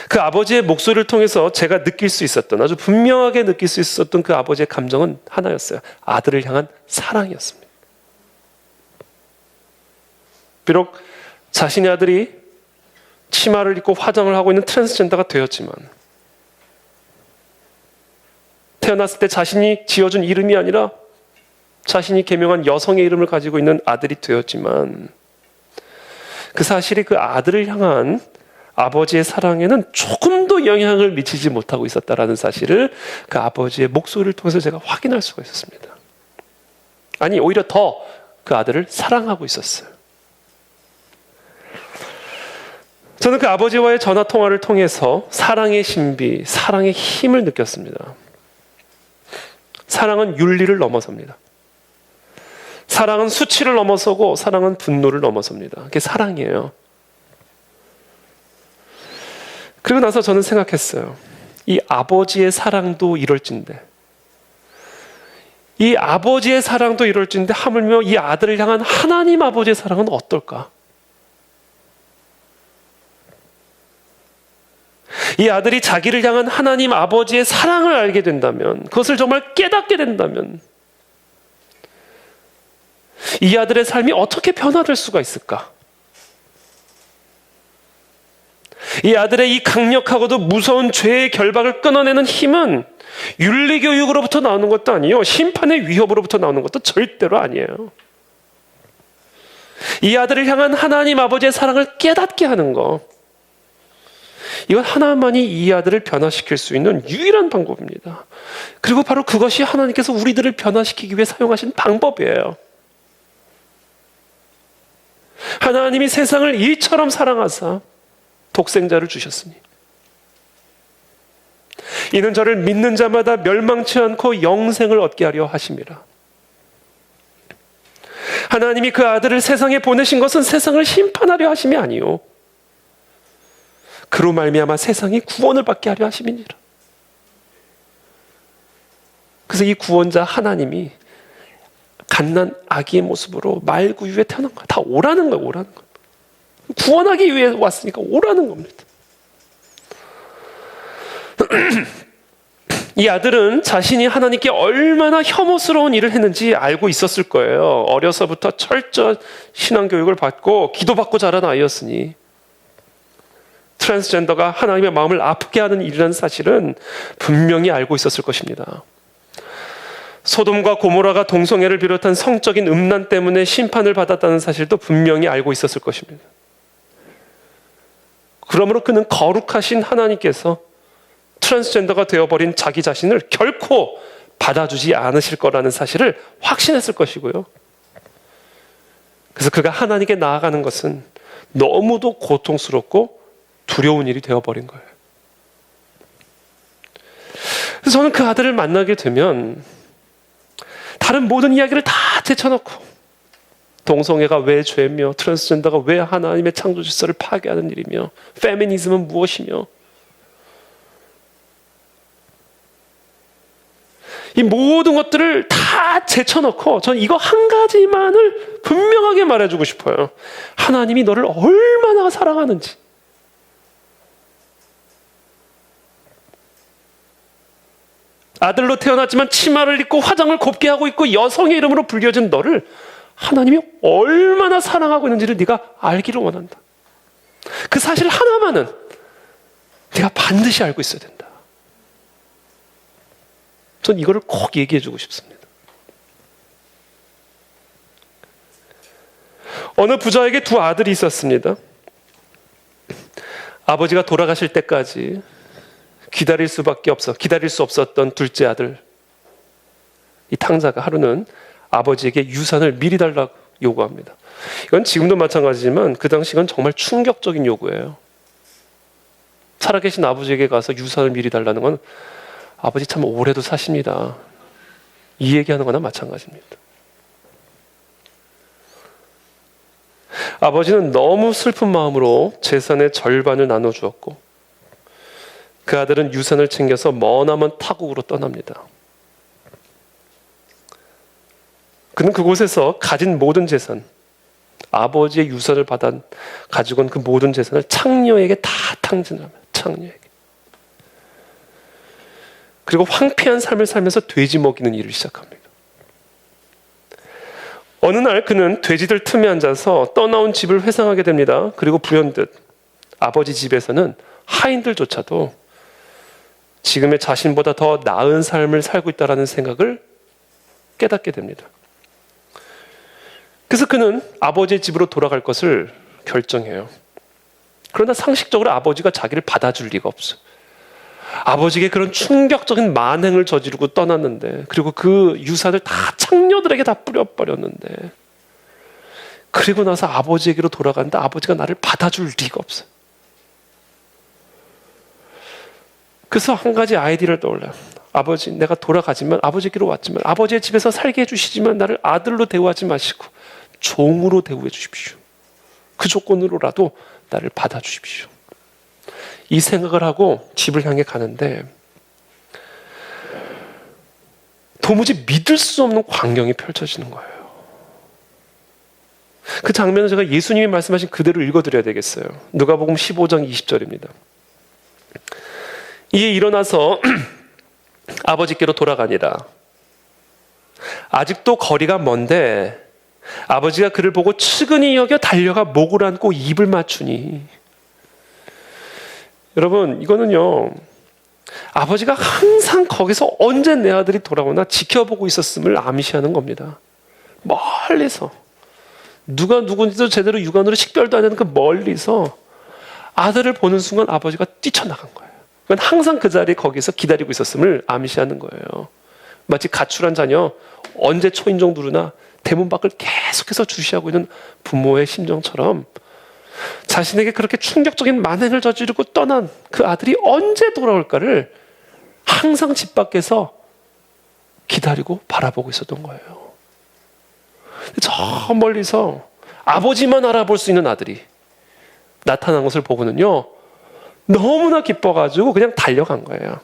그 아버지의 목소리를 통해서 제가 느낄 수 있었던, 아주 분명하게 느낄 수 있었던 그 아버지의 감정은 하나였어요. 아들을 향한 사랑이었습니다. 비록 자신의 아들이 치마를 입고 화장을 하고 있는 트랜스젠더가 되었지만, 태어났을 때 자신이 지어준 이름이 아니라 자신이 계명한 여성의 이름을 가지고 있는 아들이 되었지만 그 사실이 그 아들을 향한 아버지의 사랑에는 조금도 영향을 미치지 못하고 있었다라는 사실을 그 아버지의 목소리를 통해서 제가 확인할 수가 있었습니다. 아니, 오히려 더 그 아들을 사랑하고 있었어요. 저는 그 아버지와의 전화 통화를 통해서 사랑의 신비, 사랑의 힘을 느꼈습니다. 사랑은 윤리를 넘어섭니다. 사랑은 수치를 넘어서고 사랑은 분노를 넘어섭니다. 그게 사랑이에요. 그리고 나서 저는 생각했어요. 이 아버지의 사랑도 이럴진데, 이 아버지의 사랑도 이럴진데 하물며 이 아들을 향한 하나님 아버지의 사랑은 어떨까? 이 아들이 자기를 향한 하나님 아버지의 사랑을 알게 된다면, 그것을 정말 깨닫게 된다면 이 아들의 삶이 어떻게 변화될 수가 있을까? 이 아들의 이 강력하고도 무서운 죄의 결박을 끊어내는 힘은 윤리교육으로부터 나오는 것도 아니요, 심판의 위협으로부터 나오는 것도 절대로 아니에요. 이 아들을 향한 하나님 아버지의 사랑을 깨닫게 하는 것, 이건 하나만이 이 아들을 변화시킬 수 있는 유일한 방법입니다. 그리고 바로 그것이 하나님께서 우리들을 변화시키기 위해 사용하신 방법이에요. 하나님이 세상을 이처럼 사랑하사 독생자를 주셨으니 이는 저를 믿는 자마다 멸망치 않고 영생을 얻게 하려 하심이라. 하나님이 그 아들을 세상에 보내신 것은 세상을 심판하려 하심이 아니요, 그로 말미암아 세상이 구원을 받게 하려 하심이니라. 그래서 이 구원자 하나님이 갓난 아기의 모습으로 말구유에 태어난 거야. 다 오라는 거야, 오라는 거야. 구원하기 위해 왔으니까 오라는 겁니다. 이 아들은 자신이 하나님께 얼마나 혐오스러운 일을 했는지 알고 있었을 거예요. 어려서부터 철저한 신앙교육을 받고 기도받고 자란 아이였으니 트랜스젠더가 하나님의 마음을 아프게 하는 일이라는 사실은 분명히 알고 있었을 것입니다. 소돔과 고모라가 동성애를 비롯한 성적인 음란 때문에 심판을 받았다는 사실도 분명히 알고 있었을 것입니다. 그러므로 그는 거룩하신 하나님께서 트랜스젠더가 되어버린 자기 자신을 결코 받아주지 않으실 거라는 사실을 확신했을 것이고요. 그래서 그가 하나님께 나아가는 것은 너무도 고통스럽고 두려운 일이 되어버린 거예요. 그래서 저는 그 아들을 만나게 되면 다른 모든 이야기를 다 제쳐놓고 동성애가 왜 죄며 트랜스젠더가 왜 하나님의 창조 질서를 파괴하는 일이며 페미니즘은 무엇이며 이 모든 것들을 다 제쳐놓고 저는 이거 한 가지만을 분명하게 말해주고 싶어요. 하나님이 너를 얼마나 사랑하는지. 아들로 태어났지만 치마를 입고 화장을 곱게 하고 있고 여성의 이름으로 불려진 너를 하나님이 얼마나 사랑하고 있는지를 네가 알기를 원한다. 그 사실 하나만은 네가 반드시 알고 있어야 된다. 전 이거를 꼭 얘기해주고 싶습니다. 어느 부자에게 두 아들이 있었습니다. 아버지가 돌아가실 때까지 기다릴 수 없었던 둘째 아들, 이 탕자가 하루는 아버지에게 유산을 미리 달라고 요구합니다. 이건 지금도 마찬가지지만 그 당시 건 정말 충격적인 요구예요. 살아계신 아버지에게 가서 유산을 미리 달라는 건 아버지 참 오래도 사십니다, 이 얘기하는 거나 마찬가지입니다. 아버지는 너무 슬픈 마음으로 재산의 절반을 나눠주었고 그 아들은 유산을 챙겨서 머나먼 타국으로 떠납니다. 그는 그곳에서 가진 모든 재산, 아버지의 유산을 받아 가지고 온 그 모든 재산을 창녀에게 다 탕진을 합니다. 창녀에게. 그리고 황폐한 삶을 살면서 돼지 먹이는 일을 시작합니다. 어느 날 그는 돼지들 틈에 앉아서 떠나온 집을 회상하게 됩니다. 그리고 불현듯 아버지 집에서는 하인들조차도 지금의 자신보다 더 나은 삶을 살고 있다는 생각을 깨닫게 됩니다. 그래서 그는 아버지의 집으로 돌아갈 것을 결정해요. 그러나 상식적으로 아버지가 자기를 받아줄 리가 없어. 아버지에게 그런 충격적인 만행을 저지르고 떠났는데, 그리고 그 유산을 다 창녀들에게 다 뿌려버렸는데, 그리고 나서 아버지에게로 돌아갔는데 아버지가 나를 받아줄 리가 없어. 그래서 한 가지 아이디어를 떠올려요. 아버지, 내가 돌아가지만, 아버지에게로 왔지만, 아버지의 집에서 살게 해주시지만 나를 아들로 대우하지 마시고 종으로 대우해 주십시오. 그 조건으로라도 나를 받아주십시오. 이 생각을 하고 집을 향해 가는데 도무지 믿을 수 없는 광경이 펼쳐지는 거예요. 그 장면을 제가 예수님이 말씀하신 그대로 읽어드려야 되겠어요. 누가복음 15장 20절입니다. 이에 일어나서 아버지께로 돌아가니라. 아직도 거리가 먼데 아버지가 그를 보고 측은히 여겨 달려가 목을 안고 입을 맞추니. 여러분, 이거는요, 아버지가 항상 거기서 언제 내 아들이 돌아오나 지켜보고 있었음을 암시하는 겁니다. 멀리서, 누가 누군지도 제대로 육안으로 식별도 안 하는 그 멀리서 아들을 보는 순간 아버지가 뛰쳐나간 거예요. 그건 항상 그 자리에 거기서 기다리고 있었음을 암시하는 거예요. 마치 가출한 자녀 언제 초인종 누르나 대문 밖을 계속해서 주시하고 있는 부모의 심정처럼 자신에게 그렇게 충격적인 만행을 저지르고 떠난 그 아들이 언제 돌아올까를 항상 집 밖에서 기다리고 바라보고 있었던 거예요. 저 멀리서 아버지만 알아볼 수 있는 아들이 나타난 것을 보고는요, 너무나 기뻐가지고 그냥 달려간 거예요.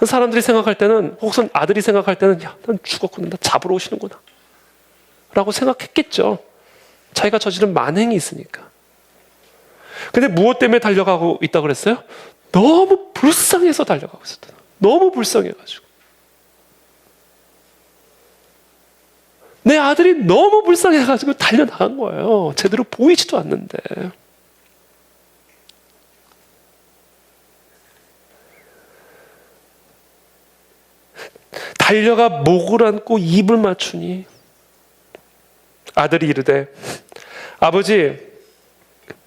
사람들이 생각할 때는, 혹은 아들이 생각할 때는, 야, 난 죽었구나, 나 잡으러 오시는구나 라고 생각했겠죠. 자기가 저지른 만행이 있으니까. 근데 무엇 때문에 달려가고 있다고 그랬어요? 너무 불쌍해서 달려가고 있었다. 너무 불쌍해가지고. 내 아들이 너무 불쌍해가지고 달려나간 거예요. 제대로 보이지도 않는데. 달려가 목을 안고 입을 맞추니 아들이 이르되, 아버지,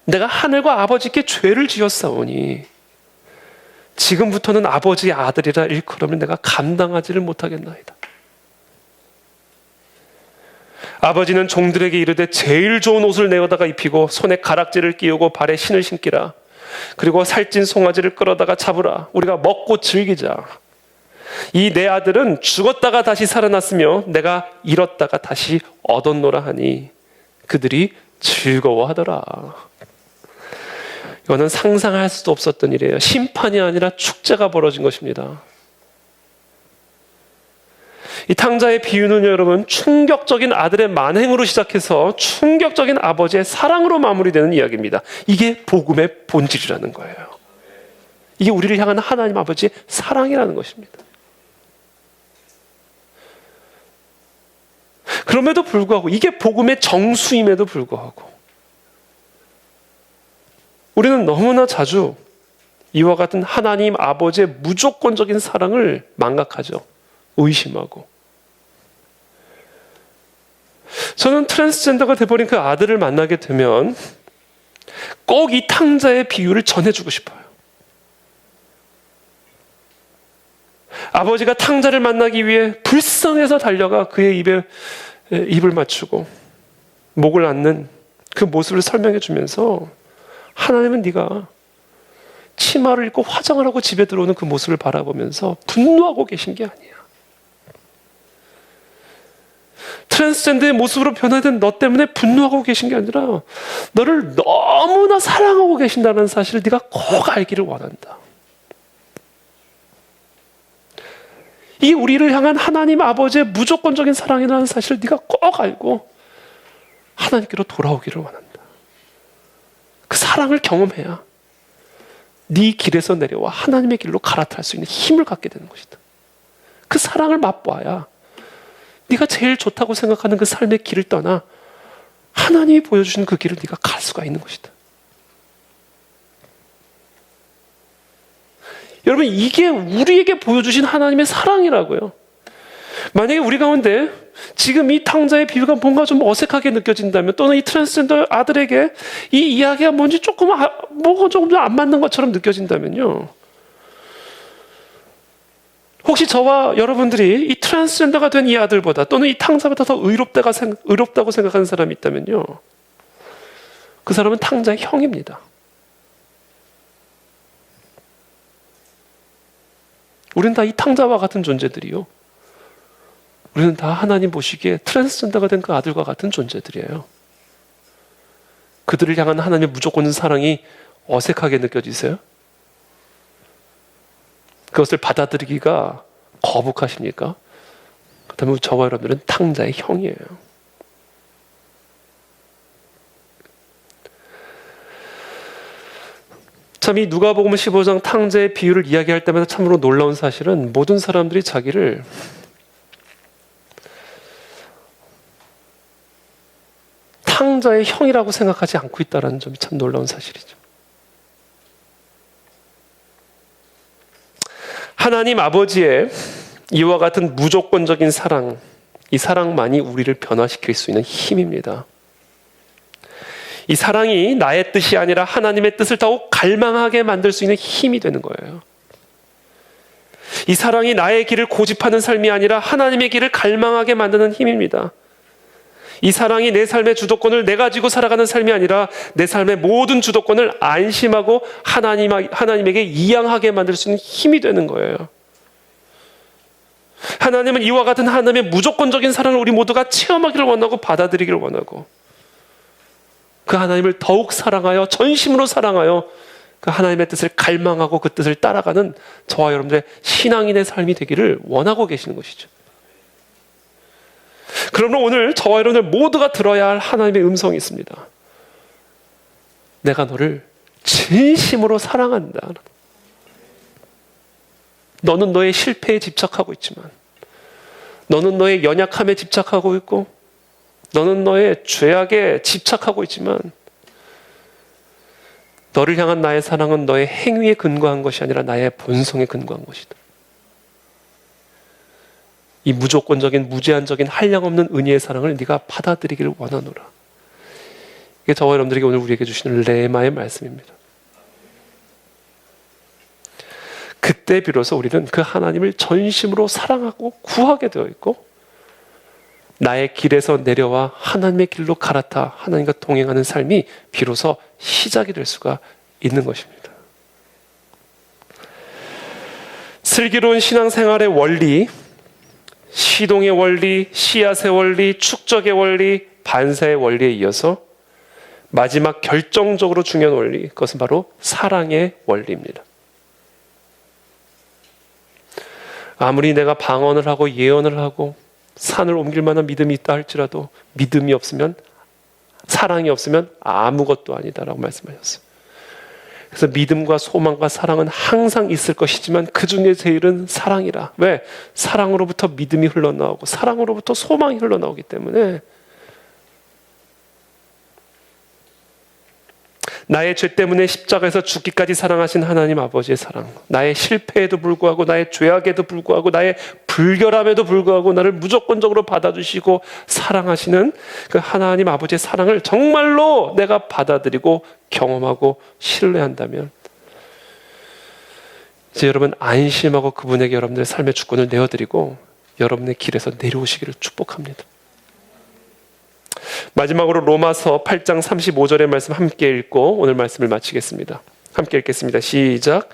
내가 하늘과 아버지께 죄를 지었사오니 지금부터는 아버지의 아들이라 일컬음을 내가 감당하지를 못하겠나이다. 아버지는 종들에게 이르되 제일 좋은 옷을 내어다가 입히고 손에 가락지를 끼우고 발에 신을 신기라. 그리고 살찐 송아지를 끌어다가 잡으라. 우리가 먹고 즐기자. 이 내 아들은 죽었다가 다시 살아났으며 내가 잃었다가 다시 얻었노라 하니 그들이 즐거워하더라. 이거는 상상할 수도 없었던 일이에요. 심판이 아니라 축제가 벌어진 것입니다. 이 탕자의 비유는 여러분, 충격적인 아들의 만행으로 시작해서 충격적인 아버지의 사랑으로 마무리되는 이야기입니다. 이게 복음의 본질이라는 거예요. 이게 우리를 향한 하나님 아버지의 사랑이라는 것입니다. 그럼에도 불구하고, 이게 복음의 정수임에도 불구하고 우리는 너무나 자주 이와 같은 하나님 아버지의 무조건적인 사랑을 망각하죠. 의심하고. 저는 트랜스젠더가 돼버린 그 아들을 만나게 되면 꼭 이 탕자의 비유를 전해주고 싶어요. 아버지가 탕자를 만나기 위해 불쌍해서 달려가 그의 입에 입을 맞추고 목을 앓는 그 모습을 설명해 주면서, 하나님은 네가 치마를 입고 화장을 하고 집에 들어오는 그 모습을 바라보면서 분노하고 계신 게 아니야. 트랜스젠더의 모습으로 변화된 너 때문에 분노하고 계신 게 아니라 너를 너무나 사랑하고 계신다는 사실을 네가 꼭 알기를 원한다. 이 우리를 향한 하나님 아버지의 무조건적인 사랑이라는 사실을 네가 꼭 알고 하나님께로 돌아오기를 원한다. 그 사랑을 경험해야 네 길에서 내려와 하나님의 길로 갈아탈 수 있는 힘을 갖게 되는 것이다. 그 사랑을 맛보아야 네가 제일 좋다고 생각하는 그 삶의 길을 떠나 하나님이 보여주시는 그 길을 네가 갈 수가 있는 것이다. 여러분, 이게 우리에게 보여주신 하나님의 사랑이라고요. 만약에 우리 가운데 지금 이 탕자의 비유가 뭔가 좀 어색하게 느껴진다면, 또는 이 트랜스젠더 아들에게 이 이야기가 뭔지 뭐가 조금 안 맞는 것처럼 느껴진다면요, 혹시 저와 여러분들이 이 트랜스젠더가 된 이 아들보다, 또는 이 탕자보다 더 의롭다고 생각하는 사람이 있다면요, 그 사람은 탕자의 형입니다. 우리는 다 이 탕자와 같은 존재들이요, 우리는 다 하나님 보시기에 트랜스젠더가 된 그 아들과 같은 존재들이에요. 그들을 향한 하나님의 무조건 사랑이 어색하게 느껴지세요? 그것을 받아들이기가 거북하십니까? 그렇다면 저와 여러분들은 탕자의 형이에요. 참, 이 누가복음 15장 탕자의 비유를 이야기할 때마다 참으로 놀라운 사실은, 모든 사람들이 자기를 탕자의 형이라고 생각하지 않고 있다는 점이 참 놀라운 사실이죠. 하나님 아버지의 이와 같은 무조건적인 사랑, 이 사랑만이 우리를 변화시킬 수 있는 힘입니다. 이 사랑이 나의 뜻이 아니라 하나님의 뜻을 더욱 갈망하게 만들 수 있는 힘이 되는 거예요. 이 사랑이 나의 길을 고집하는 삶이 아니라 하나님의 길을 갈망하게 만드는 힘입니다. 이 사랑이 내 삶의 주도권을 내가 가지고 살아가는 삶이 아니라 내 삶의 모든 주도권을 안심하고 하나님에게 이양하게 만들 수 있는 힘이 되는 거예요. 하나님은 이와 같은 하나님의 무조건적인 사랑을 우리 모두가 체험하기를 원하고 받아들이기를 원하고, 그 하나님을 더욱 사랑하여, 전심으로 사랑하여 그 하나님의 뜻을 갈망하고 그 뜻을 따라가는 저와 여러분들의 신앙인의 삶이 되기를 원하고 계시는 것이죠. 그러므로 오늘 저와 여러분들 모두가 들어야 할 하나님의 음성이 있습니다. 내가 너를 진심으로 사랑한다. 너는 너의 실패에 집착하고 있지만, 너는 너의 연약함에 집착하고 있고, 너는 너의 죄악에 집착하고 있지만, 너를 향한 나의 사랑은 너의 행위에 근거한 것이 아니라 나의 본성에 근거한 것이다. 이 무조건적인 무제한적인 한량없는 은혜의 사랑을 네가 받아들이기를 원하노라. 이게 저와 여러분들에게 오늘 우리에게 주시는 레마의 말씀입니다. 그때 비로소 우리는 그 하나님을 전심으로 사랑하고 구하게 되어 있고, 나의 길에서 내려와 하나님의 길로 갈아타 하나님과 동행하는 삶이 비로소 시작이 될 수가 있는 것입니다. 슬기로운 신앙생활의 원리, 시동의 원리, 씨앗의 원리, 축적의 원리, 반사의 원리에 이어서 마지막 결정적으로 중요한 원리, 그것은 바로 사랑의 원리입니다. 아무리 내가 방언을 하고 예언을 하고 산을 옮길 만한 믿음이 있다 할지라도 믿음이 없으면, 사랑이 없으면 아무것도 아니다라고 말씀하셨어요. 그래서 믿음과 소망과 사랑은 항상 있을 것이지만 그 중에 제일은 사랑이라. 왜? 사랑으로부터 믿음이 흘러나오고 사랑으로부터 소망이 흘러나오기 때문에, 나의 죄 때문에 십자가에서 죽기까지 사랑하신 하나님 아버지의 사랑, 나의 실패에도 불구하고, 나의 죄악에도 불구하고, 나의 불결함에도 불구하고 나를 무조건적으로 받아주시고 사랑하시는 그 하나님 아버지의 사랑을 정말로 내가 받아들이고 경험하고 신뢰한다면, 이제 여러분 안심하고 그분에게 여러분들의 삶의 주권을 내어드리고 여러분의 길에서 내려오시기를 축복합니다. 마지막으로 로마서 8장 35절의 말씀 함께 읽고 오늘 말씀을 마치겠습니다. 함께 읽겠습니다. 시작.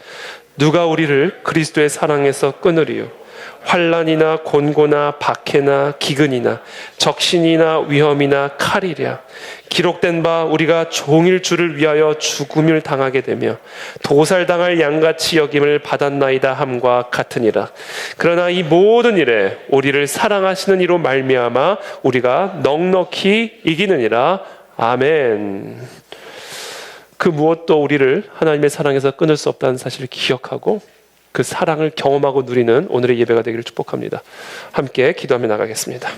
누가 우리를 그리스도의 사랑에서 끊으리요? 환난이나 곤고나 박해나 기근이나 적신이나 위험이나 칼이랴. 기록된 바 우리가 종일 주를 위하여 죽음을 당하게 되며 도살당할 양같이 여김을 받았나이다 함과 같으니라. 그러나 이 모든 일에 우리를 사랑하시는 이로 말미암아 우리가 넉넉히 이기느니라. 아멘. 그 무엇도 우리를 하나님의 사랑에서 끊을 수 없다는 사실을 기억하고 그 사랑을 경험하고 누리는 오늘의 예배가 되기를 축복합니다. 함께 기도하며 나가겠습니다.